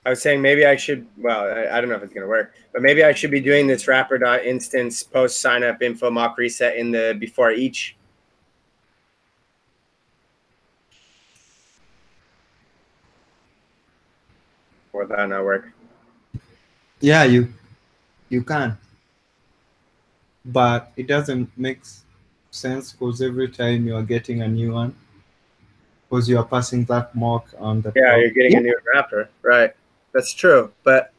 I was saying maybe I should. Well, I don't know if it's gonna work, but maybe I should be doing this wrapper.instance post sign up info mock reset in the before each. Or that not work? Yeah, you can, but it doesn't make sense because every time you are getting a new one, because you are passing that mock on the Yeah, top. you're getting a new wrapper, right? That's true, but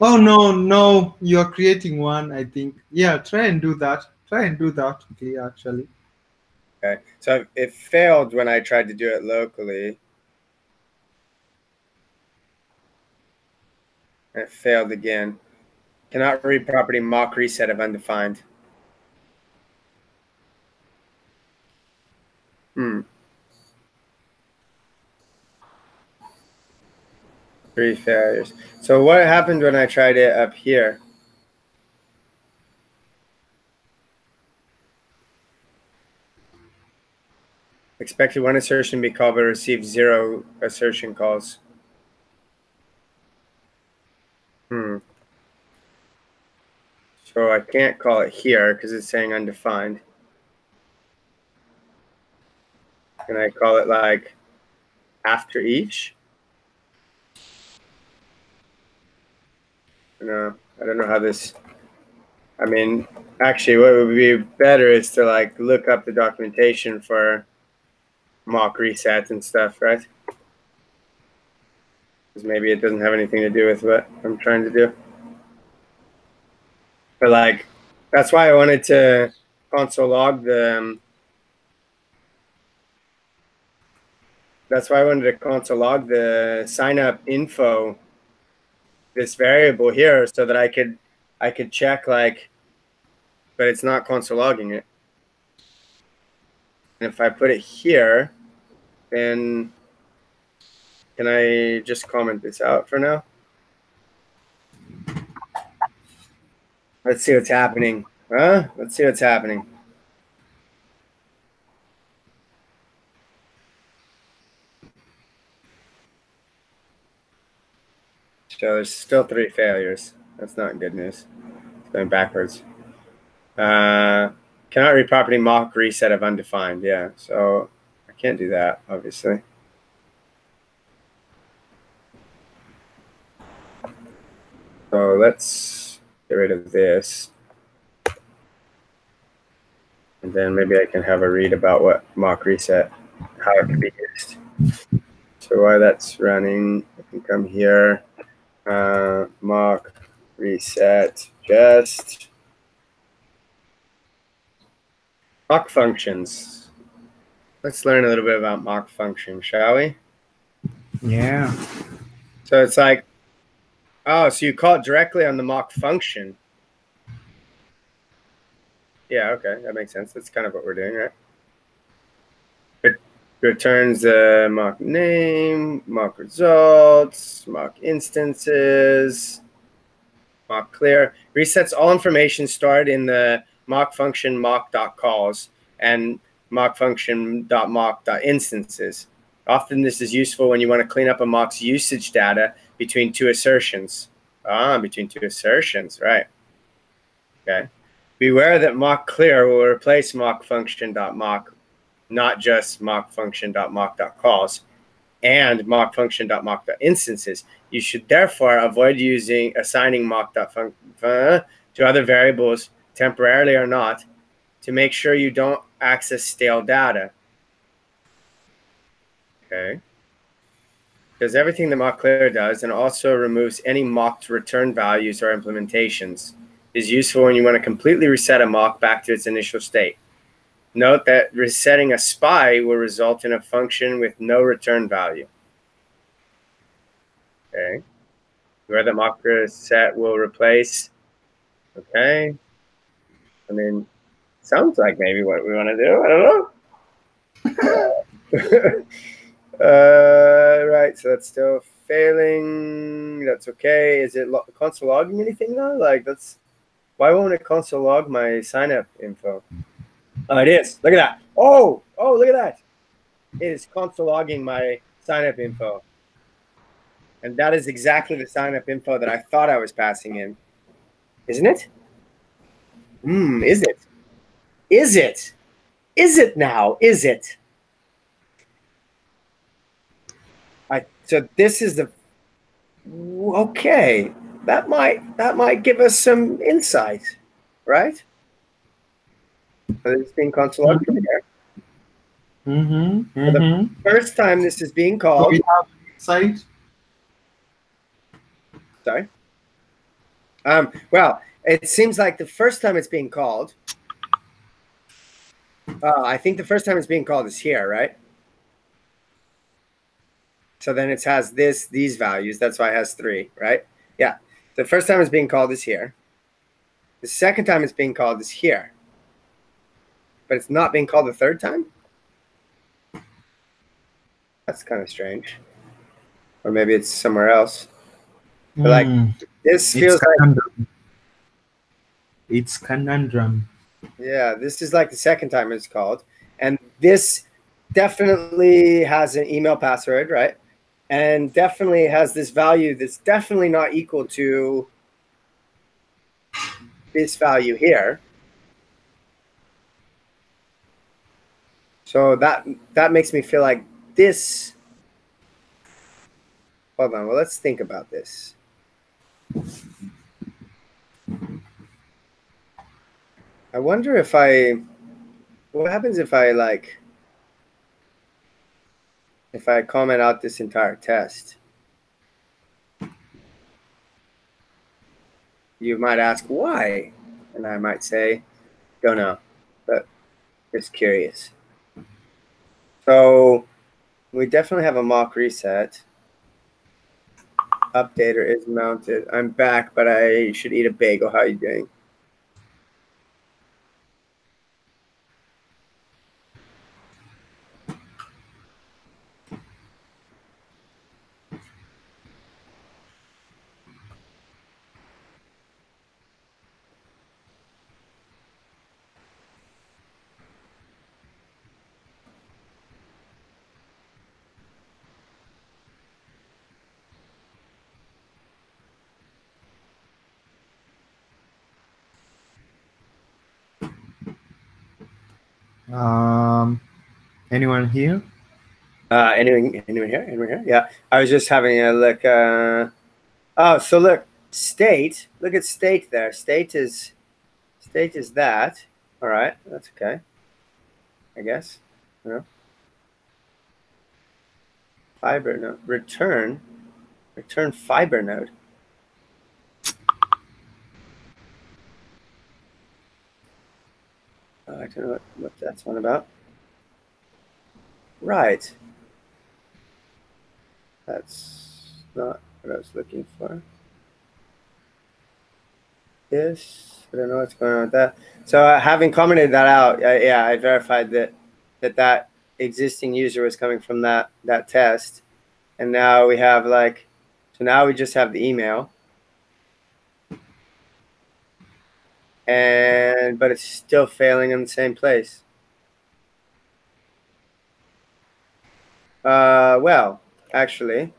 Oh no, you are creating one. I think. Yeah, try and do that. Okay, actually. okay. So it failed when I tried to do it locally. And it failed again. Cannot read property mock reset of undefined. Hmm. 3 failures. So what happened when I tried it up here? Expected one assertion be called, but received 0 assertion calls. So I can't call it here because it's saying undefined. Can I call it like after each? No, I don't know how this. I mean, actually, what would be better is to like look up the documentation for mock resets and stuff, right? Because maybe it doesn't have anything to do with what I'm trying to do. But like, that's why I wanted to console log the. That's why I wanted to console log the sign up info, this variable here, so that I could check like, but it's not console logging it. And if I put it here, then can I just comment this out for now? Let's see what's happening. Let's see what's happening. So there's still 3 failures. That's not good news. It's going backwards. Cannot read property mock reset of undefined. Yeah, so I can't do that, obviously. So let's get rid of this. And then maybe I can have a read about what mock reset, how it can be used. So while that's running, I can come here, mock reset just mock functions. Let's learn a little bit about mock function, shall we? Yeah. So it's like, oh, so you call it directly on the mock function. Yeah, okay, that makes sense. That's kind of what we're doing, right? It returns the mock name, mock results, mock instances, mock clear, resets all information stored in the mock function mock.calls and mock function.mock.instances. Often this is useful when you want to clean up a mock's usage data between two assertions. Between two assertions, right. Okay. Beware that mock clear will replace mock function.mock, not just mock function.mock.calls and mock function.mock.instances. You should therefore avoid assigning mock.func to other variables temporarily or not to make sure you don't access stale data. Okay. Does everything that mock clear does and also removes any mocked return values or implementations. Is useful when you want to completely reset a mock back to its initial state. Note that resetting a spy will result in a function with no return value. Okay. Where the mock reset will replace. Okay. I mean, sounds like maybe what we want to do. I don't know. Right. So that's still failing. That's okay. Is it console logging anything though? Like that's why won't it console log my sign up info? Oh, it is. Look at that. Oh, look at that. It is console logging my sign up info. And that is exactly the sign up info that I thought I was passing in. Isn't it? Is it? Is it? Is it now? Is it? So this is the okay. That might give us some insight, right? So it's being console logged from here. The first time this is being called. Do we have insight? Sorry. Well, it seems like the first time it's being called. I think the first time it's being called is here, right? So then it has these values. That's why it has 3, right? Yeah. The first time it's being called is here. The second time it's being called is here. But it's not being called the third time? That's kind of strange. Or maybe it's somewhere else. But like this feels like it's conundrum. Yeah, this is like the second time it's called. And this definitely has an email password, right? And definitely has this value that's definitely not equal to this value here. So that makes me feel like this. Hold on, well, let's think about this. I wonder what happens if I comment out this entire test? You might ask why, and I might say, don't know, but just curious. So we definitely have a mock reset. Updater is mounted. I'm back, but I should eat a bagel. How are you doing? Anyone here? Anyone here? Anyone here? Yeah, I was just having a look. Oh, so look, state. Look at state there. State is that. All right, that's okay. I guess. You know. fiber node. Return fiber node. I don't know what that's one about. Right. That's not what I was looking for. This, I don't know what's going on with that. So having commented that out, yeah, I verified that existing user was coming from that test. And now we have like, so now we just have the email. But it's still failing in the same place. Well, actually,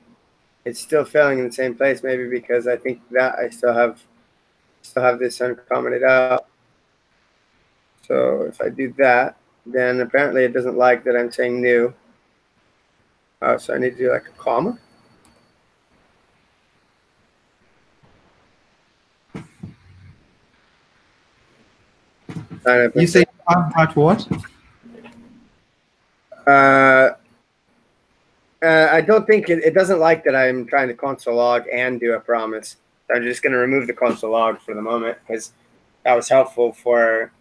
it's still failing in the same place. Maybe because I think that I still have this uncommented out. So if I do that, then apparently it doesn't like that I'm saying new. Oh, so I need to do like a comma. You say that what? I don't think it doesn't like that I'm trying to console log and do a promise. So I'm just going to remove the console log for the moment because that was helpful for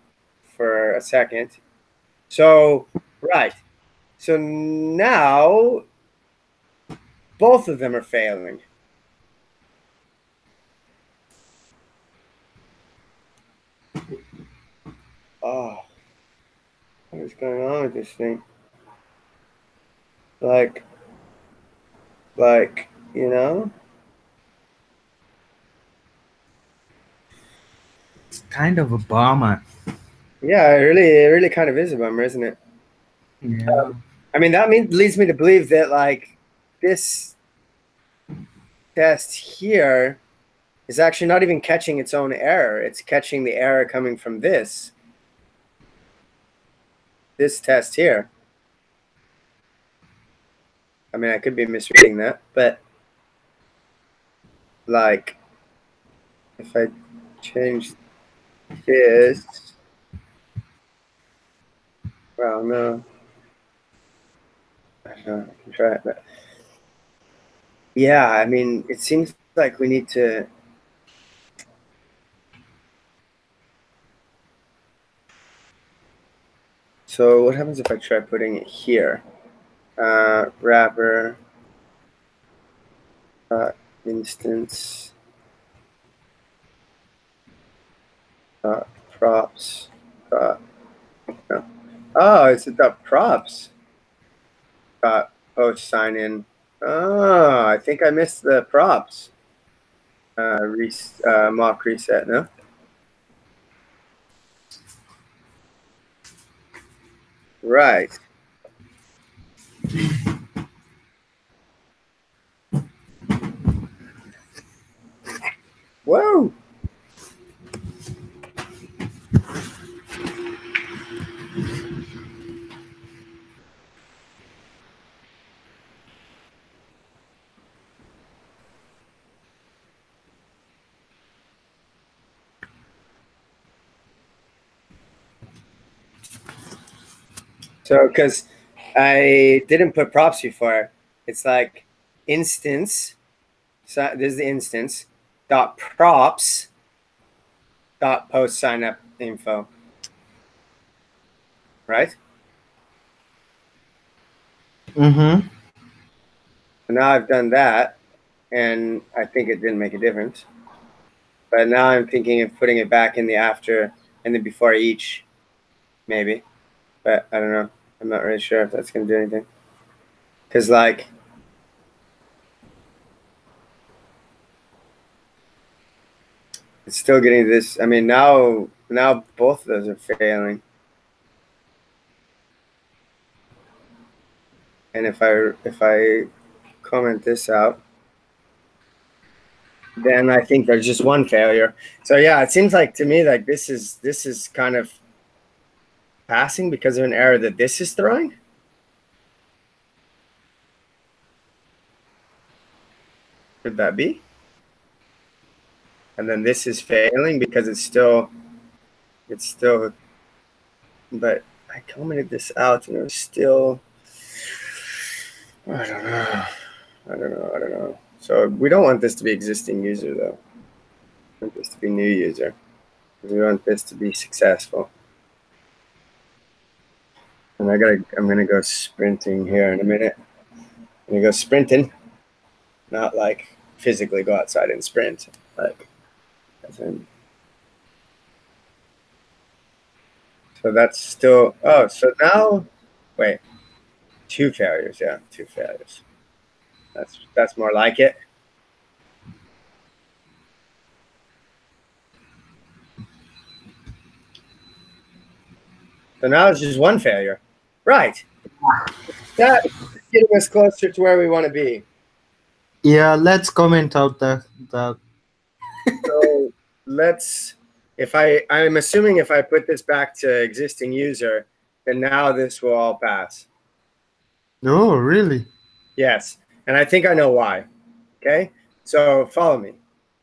a second. So, right. So now both of them are failing. Oh, what is going on with this thing? Like, you know? It's kind of a bummer. Yeah, it really kind of is a bummer, isn't it? Yeah. I mean, that leads me to believe that like this test here is actually not even catching its own error. It's catching the error coming from this test here. I mean, I could be misreading that, but like if I change this, well, no, I don't know, I can try it, but yeah, I mean, it seems like we need to. So what happens if I try putting it here? Wrapper instance props. No. Oh, it's a props. Post sign in. Oh, I think I missed the props. Mock reset. No. Right. Whoa. So, because I didn't put props before, it's like instance. So this is the instance dot props dot post sign up info. Right. Mm-hmm. So now I've done that, and I think it didn't make a difference. But now I'm thinking of putting it back in the after and the before each, maybe. But I don't know. I'm not really sure if that's going to do anything. Because, like, it's still getting this. I mean, now both of those are failing. And if I comment this out, then I think there's just one failure. So yeah, it seems like to me like this is kind of passing because of an error that this is throwing. Could that be? And then this is failing because it's still, but I commented this out and it was still, I don't know. So we don't want this to be existing user though. We want this to be new user. We want this to be successful. And I'm gonna go sprinting here in a minute. I'm gonna go sprinting, not like physically go outside and sprint, like as in. So that's still, oh, so now, wait, 2 failures, yeah, 2 failures. That's more like it. So now it's just 1 failure. Right. That's getting us closer to where we want to be. Yeah, let's comment out that. So I'm assuming if I put this back to existing user, then now this will all pass. Oh, really? Yes. And I think I know why. Okay. So follow me.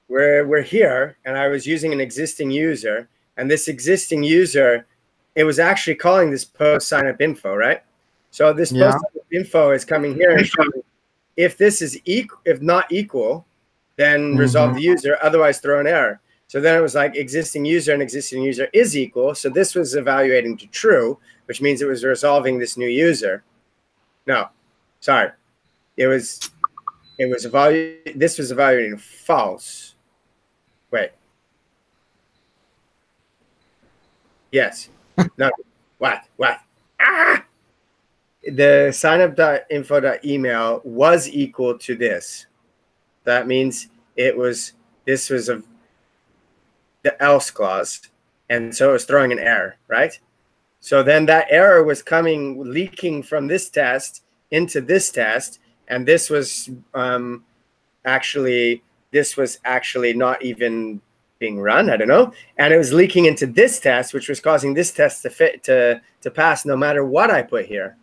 We're here, and I was using an existing user, and this existing user, it was actually calling this post sign up info, right? So this post sign up info is coming here and showing if this is if not equal, then resolve the user, otherwise throw an error. So then it was like existing user and existing user is equal. So this was evaluating to true, which means it was resolving this new user. No, sorry. This was evaluating false. Wait. Yes. No. What? Ah! The signup.info.email was equal to this. That means this was the else clause. And so it was throwing an error, right? So then that error was leaking from this test into this test. And this was actually not even being run. I don't know. And it was leaking into this test, which was causing this test to pass no matter what I put here.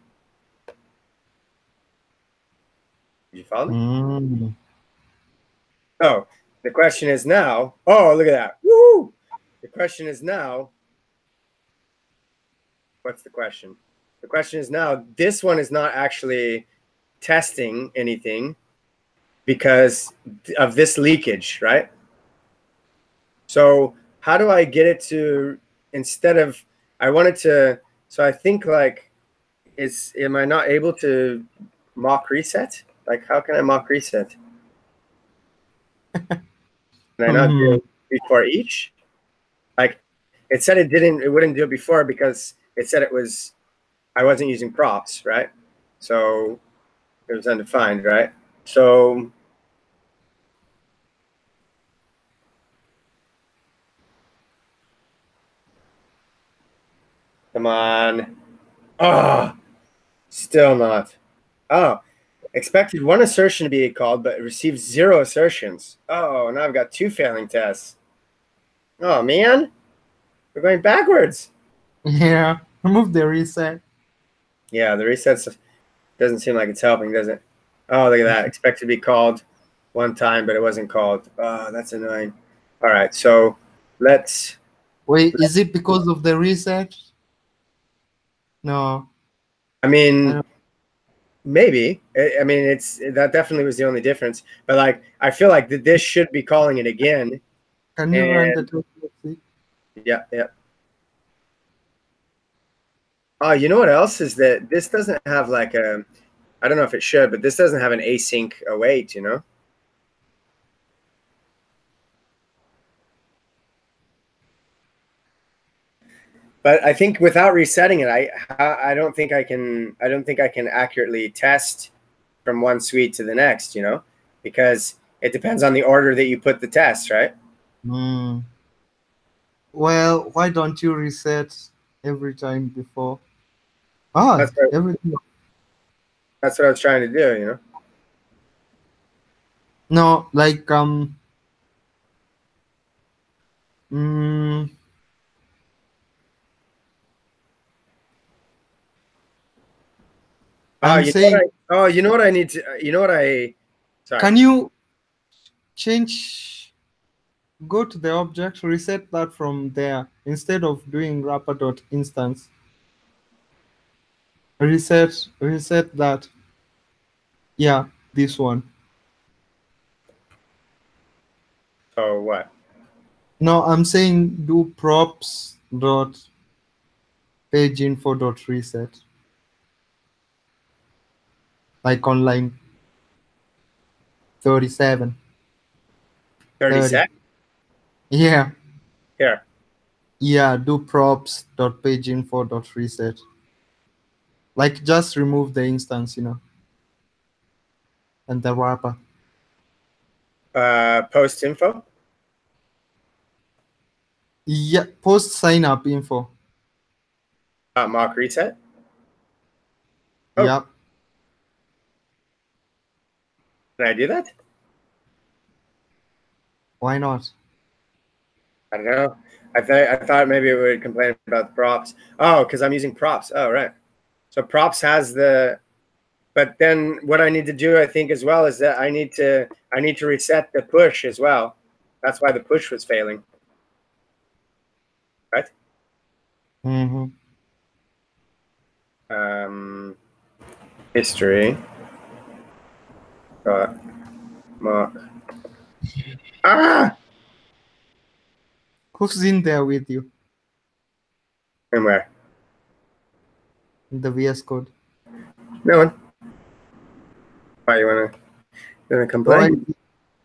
Did you follow me? Oh, the question is now, oh, look at that. Woo! The question is now, what's the question? The question is now, this one is not actually testing anything because of this leakage, right? So how do I get it to, instead of, I wanted to, so I think like, am I not able to mock reset? Like, how can I mock reset? Can I not do it before each? Like, it said it wouldn't do it before because it said I wasn't using props, right? So it was undefined, right? So come on. Oh, still not. Oh, expected 1 assertion to be called, but received 0 assertions. Oh, now I've got 2 failing tests. Oh, man. We're going backwards. Yeah, remove the reset. Yeah, the reset doesn't seem like it's helping, does it? Oh, look at that. Expected to be called 1 time, but it wasn't called. Oh, that's annoying. All right, so let's... Wait, is it because of the reset? No. I mean, maybe. I mean, that definitely was the only difference. But like, I feel like this should be calling it again. Can you run the test? Yeah. Oh, you know what else is that this doesn't have like I don't know if it should, but this doesn't have an async await, you know? But I think without resetting it, I don't think I can accurately test from one suite to the next, you know, because it depends on the order that you put the tests, right? Well, why don't you reset every time before? Everything. That's what I was trying to do, you know. No, like you know what I need to, sorry. Can you go to the object, reset that from there instead of doing wrapper.instance. Reset that. Yeah, this one. So what? No, I'm saying do props dot page info dot reset, like on line 37, 30 30. sec? Yeah, Here. yeah, do props dot page info dot reset. Like just remove the instance, and the wrapper. Post info? Yeah, post sign up info. Mock reset? Oh, Yep. can I do that? Why not? I don't know. I thought maybe it would complain about the props. Oh, because I'm using props. Oh, right. So props has the, but then what I need to do, I think, as well, is that I need to reset the push as well. That's why the push was failing. Right? Mm-hmm. History. Got mock. Ah! Who's in there with you And where? in the VS Code? No one. Why you wanna So why, complain?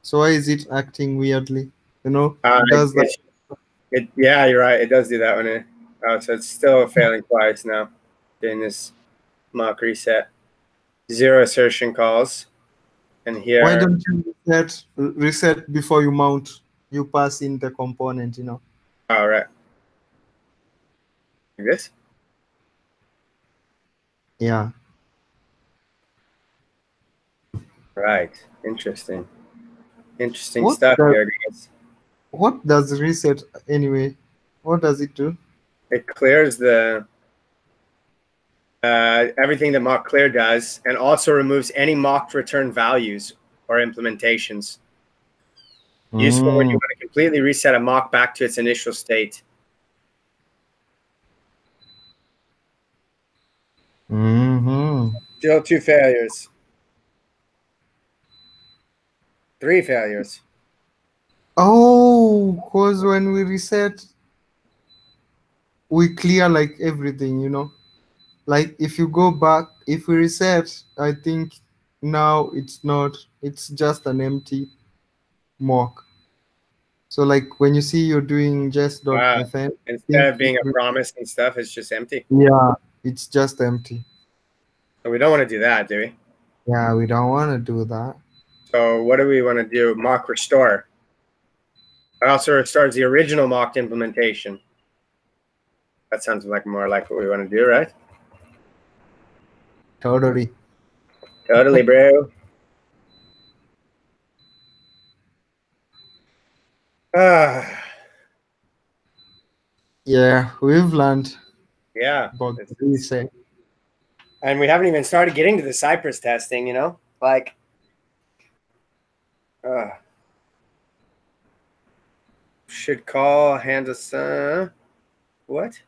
so why is it acting weirdly? It does that. Yeah, you're right. It does do that one. Oh, so it's still failing twice now. Doing this mock reset. 0 assertion calls. And here. Why don't you reset before you mount? You pass in the component. Oh, right. Like this? Yeah. Right. Interesting. Interesting What stuff does here, guys. what does reset anyway? What does it do? It clears the everything that mock clear does, and also removes any mocked return values or implementations. Useful when you want to completely reset a mock back to its initial state. Mm-hmm. Still 2 failures. 3 failures. Oh, because when we reset, we clear like everything. Like if you go back, if we reset, I think now it's not, it's just an empty mock. So like when you see you're doing just.fn, I Instead think of being a promise and stuff, it's just empty. yeah, it's just empty. So we don't want to do that, do we? Yeah, we don't want to do that. So what do we want to do? Mock restore. It also restores the original mocked implementation. That sounds like more like what we want to do, right? Totally. Totally, bro. Yeah, we've learned Yeah. about the reset. And we haven't even started getting to the Cypress testing, like, should call handle what?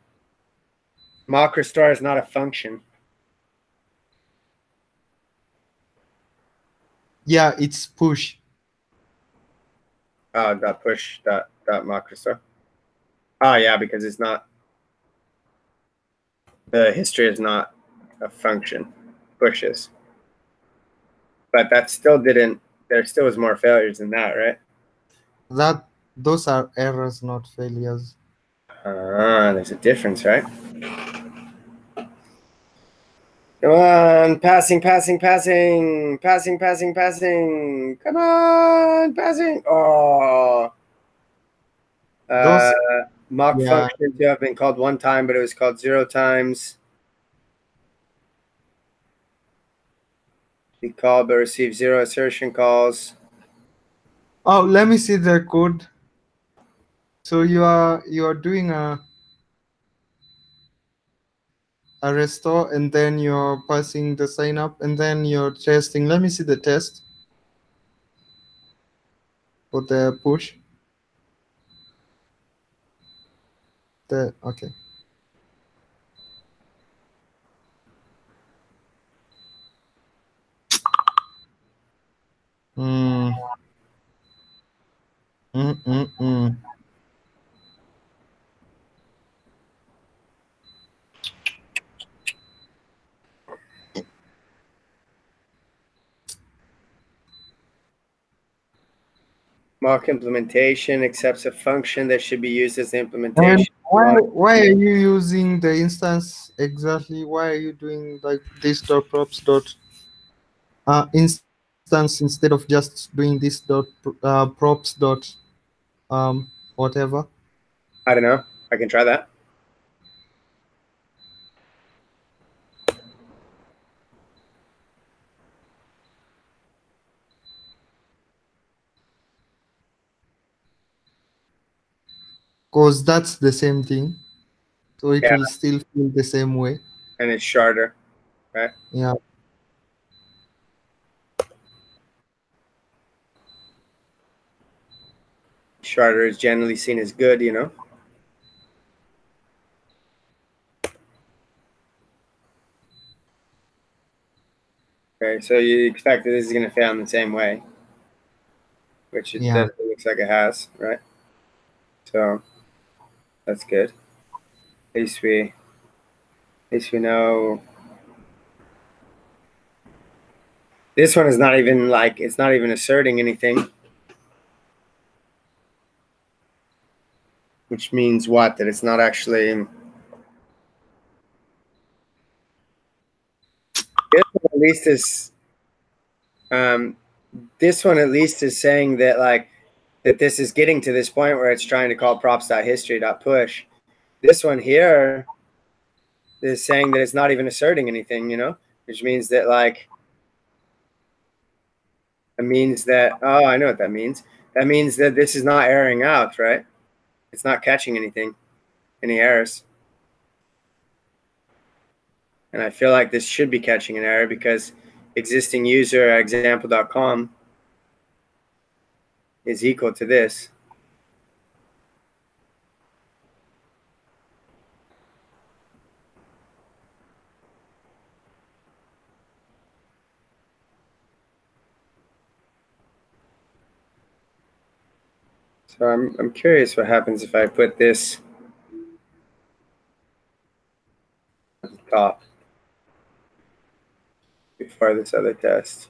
Mock restore is not a function. Yeah, it's push. Dot push dot mock restore. Oh yeah, because it's not, the history is not a function. Push is. But that still didn't, there still was more failures than that, right? Those are errors, not failures. There's a difference, right? Come on, passing. Come on, passing. Oh. Those, Mock yeah, functions have been called 1 time, but it was called 0 times. Be called but receive 0 assertion calls. oh, let me see the code. So you are doing a restore, and then you're passing the sign up, and then you're testing. Let me see the test for the push. Okay. Mm-mm. Mock implementation accepts a function that should be used as the And implementation. why are you using the instance exactly? Why are you doing like this dot props dot instance instead of just doing this dot props dot whatever? I don't know. I can try that. Because that's the same thing, so it Yeah, will still feel the same way. and it's shorter, right? Yeah. Shorter is generally seen as good, you know. Okay, so you expect that this is going to fail in the same way, which it Yeah. does. It looks like it has, right? So that's good. At least we know. This one is not even like, it's not even asserting anything. Which means what? That it's not actually. This one at least is. This one at least is saying that like that this is getting to this point where it's trying to call props.history.push. This one here is saying that it's not even asserting anything, you know, which means that like it means that, oh, I know what that means. That means that this is not erroring out, right? It's not catching anything, any errors. And I feel like this should be catching an error because existing user at example.com is equal to this. So I'm curious what happens if I put this at the top before this other test.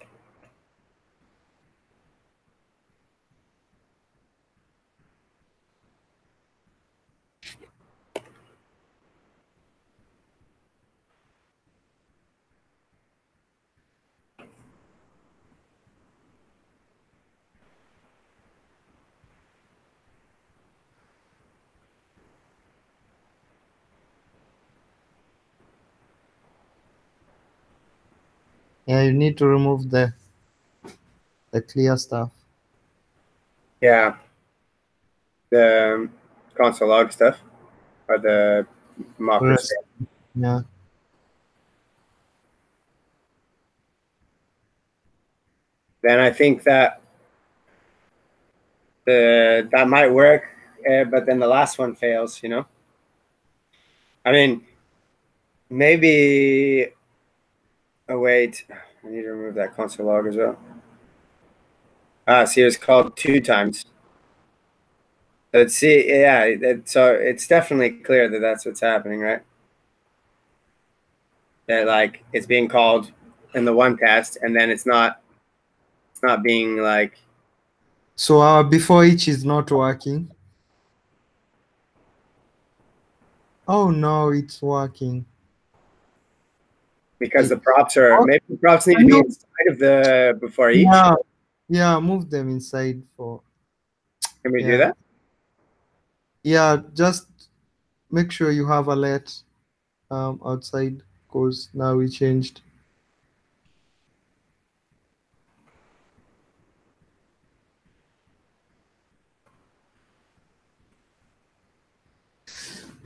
Yeah, you need to remove the clear stuff. Yeah. The console log stuff or the mockers. Yeah. Then I think that that might work, but then the last one fails, you know? I mean, maybe, oh wait, I need to remove that console log as well. See, it was called 2 times. Let's see, yeah, so it's definitely clear that that's what's happening, right? That like it's being called in the one test, and then it's not being like. So before each is not working. Oh no, it's working. Because the props are, maybe the props need to be inside of the before each. Yeah, move them inside for. Can we do that? Yeah, just make sure you have a let outside because now we changed.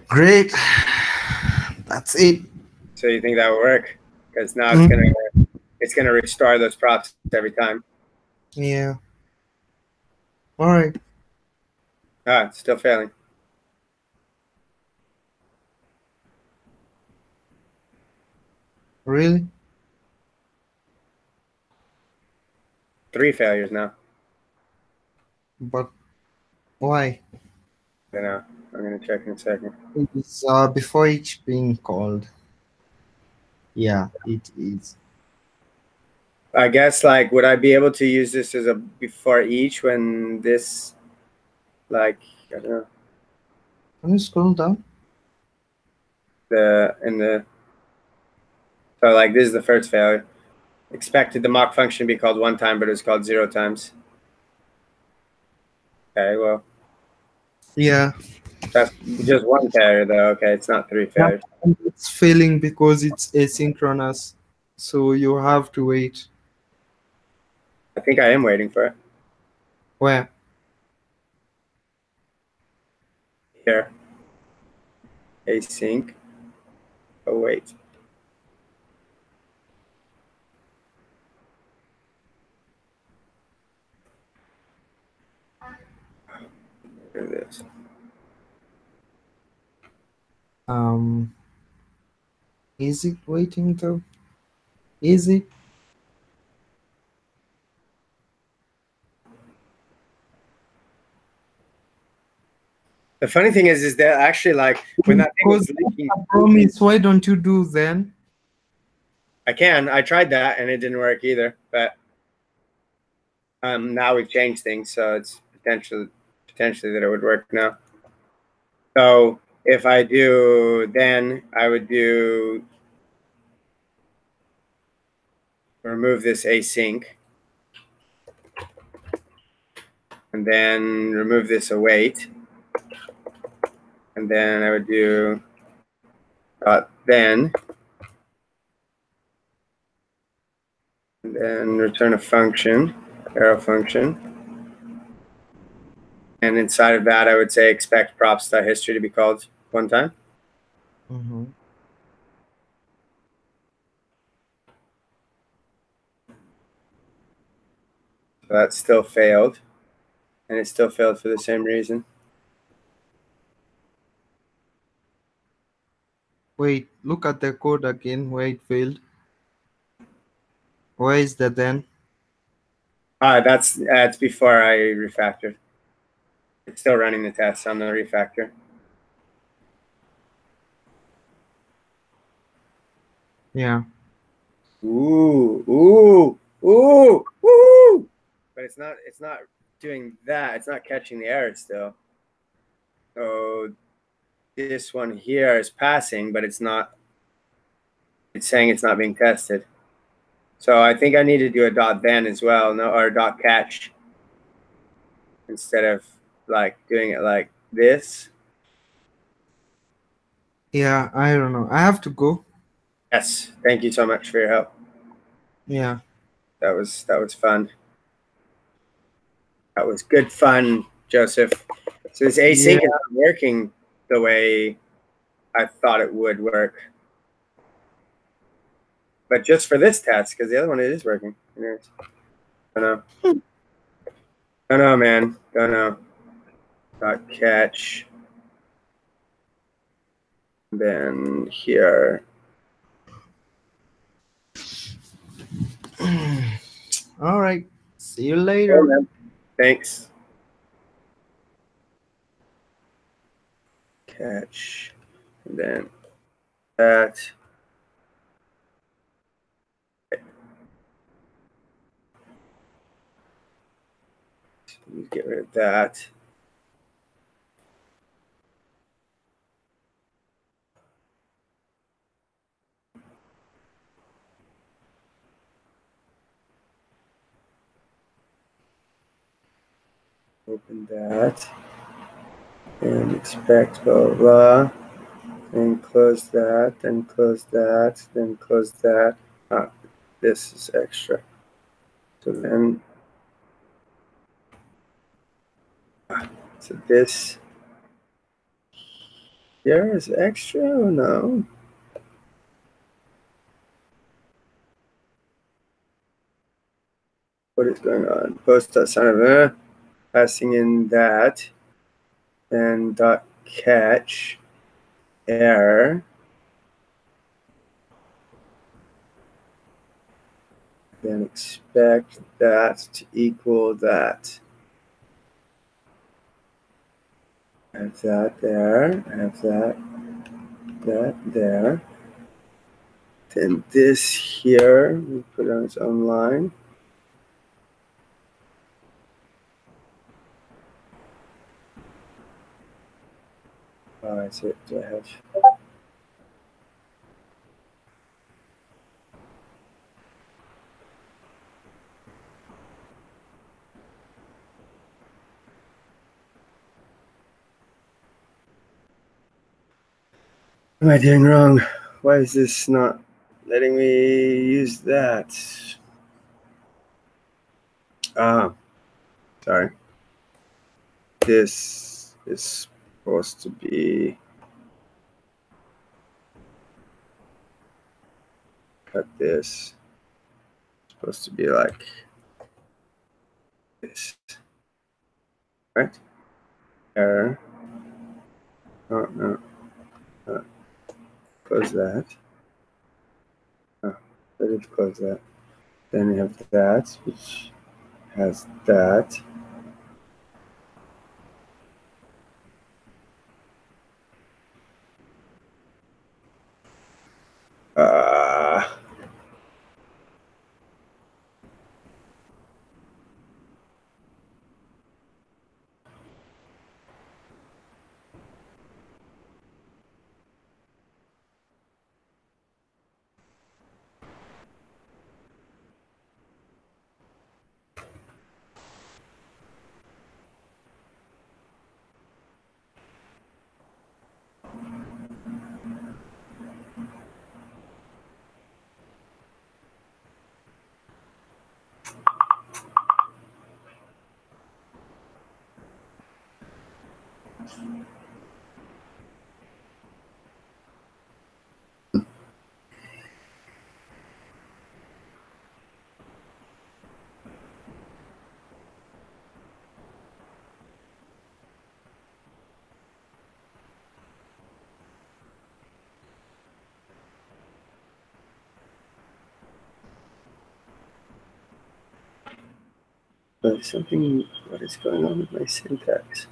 Great. That's it. So you think that will work? Because now it's gonna restore those props every time. Yeah. All right. Ah, it's still failing. Really? 3 failures now. But Why? I don't know. I'm gonna check in a second. It's before each being called. Yeah, it is. I guess like would I be able to use this as a before each when this like I don't know Can you scroll down? so like this is the first failure. Expected the mock function to be called 1 time, but it was called 0 times. Okay, well Yeah. that's just 1 failure though. Okay, it's not 3 Yeah, failures. and it's failing because it's asynchronous, so you have to wait. I think I am waiting for it. Where? Here. Async. Oh wait. Here it is. Um, is it waiting though? Is it? The funny thing is that actually like when that thing was Because leaking, I promise. Why don't you do then? I tried that and it didn't work either. But now we've changed things, so it's potentially that it would work now. So if I do, then I would do remove this async, and then remove this await, and then I would do then, and then return a function, arrow function, and inside of that I would say expect props.history to be called 1 time. Mm-hmm. So that still failed, and it still failed for the same reason. Wait, look at the code again where it failed. Where is the then? That's before I refactored. It's still running the test on the refactor. Yeah. Ooh, ooh, ooh, ooh. But it's not doing that. It's not catching the error still. So this one here is passing, but it's saying it's not being tested. So I think I need to do a dot then as well, no, or a dot catch instead of like doing it like this. Yeah, I don't know. I have to go. Yes. Thank you so much for your help. Yeah. That was fun. That was good fun, Joseph. So this async is not working the way I thought it would work. But just for this test, because the other one it is working. Anyways, don't know. Don't know, man. Don't know. Dot catch. Then here. All right. See you later. Oh, thanks. Catch. And then that. Get rid of that. Open that. And expect blah, blah, blah. And close that. Then close that. Then close that. This is extra. So then. So this here is extra or no? What is going on? Post dot sign of passing in that, and dot catch error, then expect that to equal that. have that there. I have that there. Then this here, we put it on its own line. Alright, so do I have... What am I doing wrong? Why is this not letting me use that? Sorry. This is supposed to be... Cut this. It's supposed to be like this. Right? Error. Oh, no. Close that. Oh, I did close that. Then we have that, which has that. But something, what is going on with my syntax?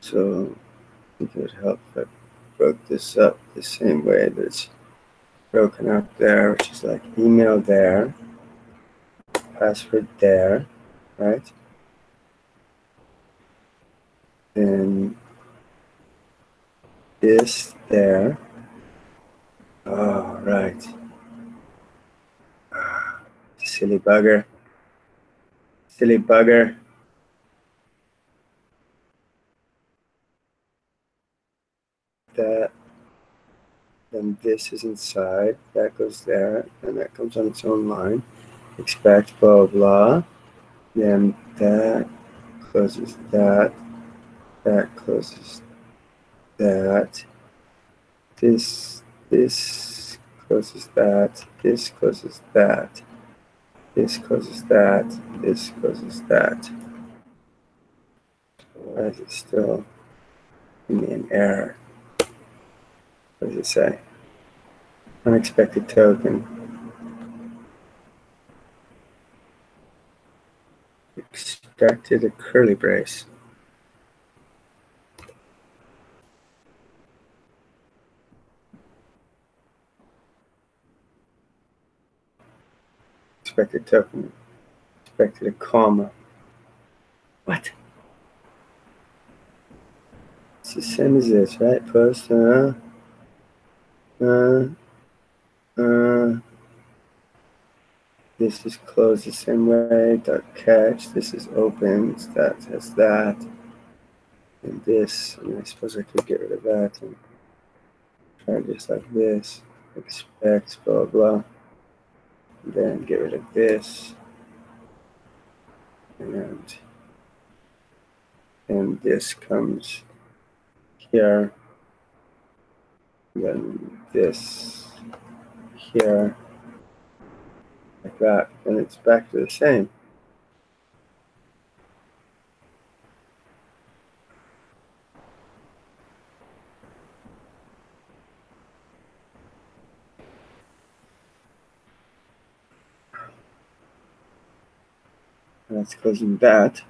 So I think it would help if I broke this up the same way that it's broken up there, which is like email there, password there, right? Then this there. Oh, right. Silly bugger. Silly bugger. That. Then this is inside. That goes there. And that comes on its own line. Expect blah, blah. Then that closes that. That closes that. This closes that. This closes that. This closes that. This closes that. Why is it still giving me an error? What does it say? Unexpected token. Extracted a curly brace. Expected token. Expected a comma. What? It's the same as this, right? Post, this is closed the same way. Dot catch. This is open. That has that. And this. I suppose I could get rid of that and try just like this. Expect blah blah. And then get rid of this. And this comes here. And then this here. Like that. And it's back to the same. That's closing that.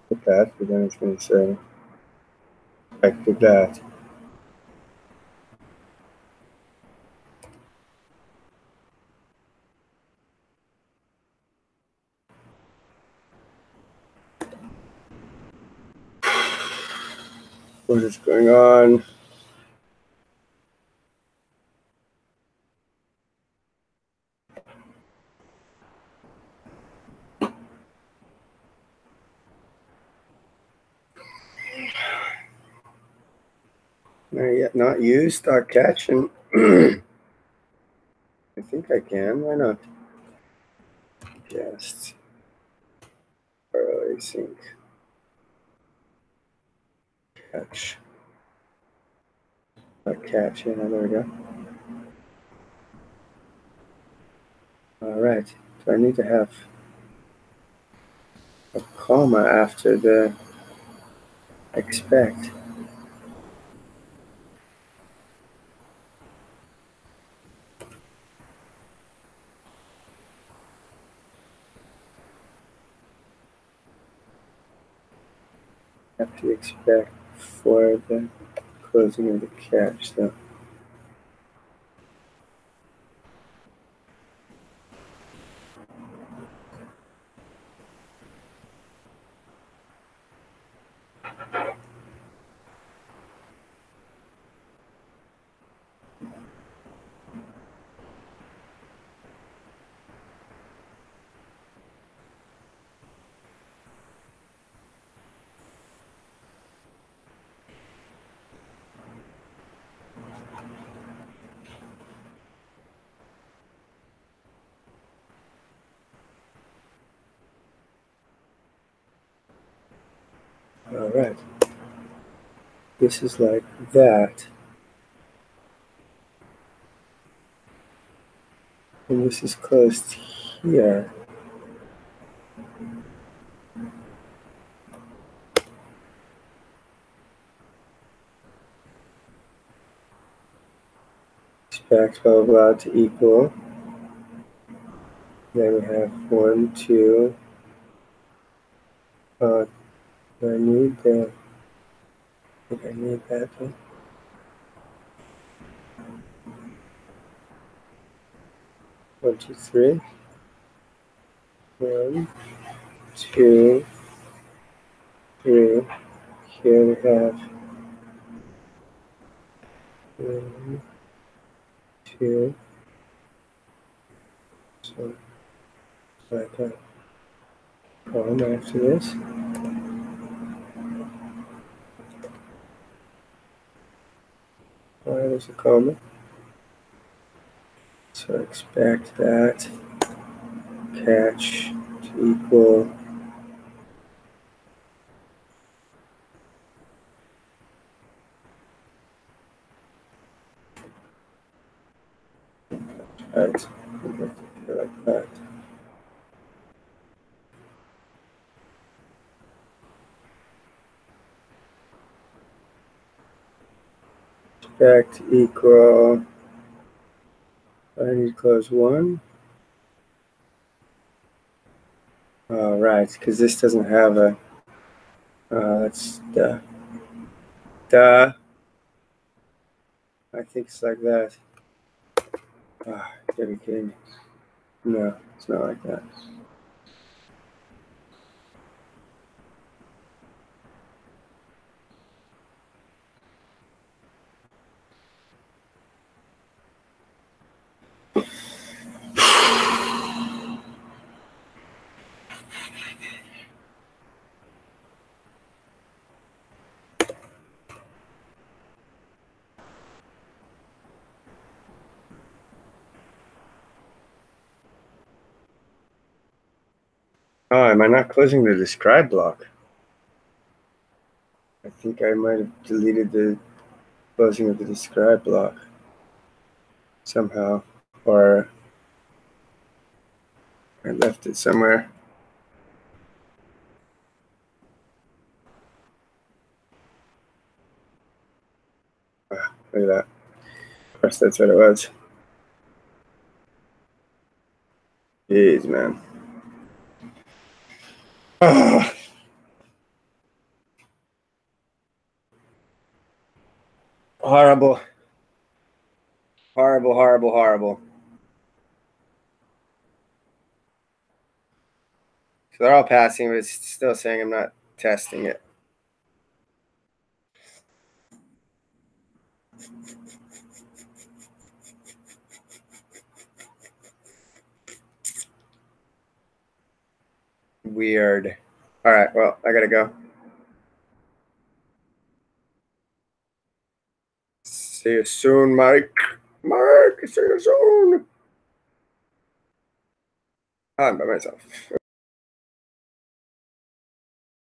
Put that, but then it's going to say back to that. What is going on? Yet not use start catch, and I think I can. Why not? Just early sync catch. Catch. Yeah, there we go. All right. So I need to have a comma after the expect. Have to expect for the closing of the catch. So all right. This is like that. And this is closed here. Expect blah blah to equal. Then we have 1, 2. Do I need the? I think I need that one. 1, 2, 3. 1, 2, 3. Here we have 1, 2. So like a comma after this. Alright, there's a comma. So expect that catch to equal right. Like that. Expect equal. I need to close 1. Right, because this doesn't have a. That's the. I think it's like that. You gotta be kidding me. No, it's not like that. Oh, am I not closing the describe block? I think I might have deleted the closing of the describe block somehow, or I left it somewhere. Ah, look at that. Of course, that's what it was. Jeez, man. Oh. Horrible. Horrible, horrible, horrible. So they're all passing, but it's still saying I'm not testing it. Weird. All right, well, I gotta go. See you soon, Mike. Mike, see you soon. I'm by myself.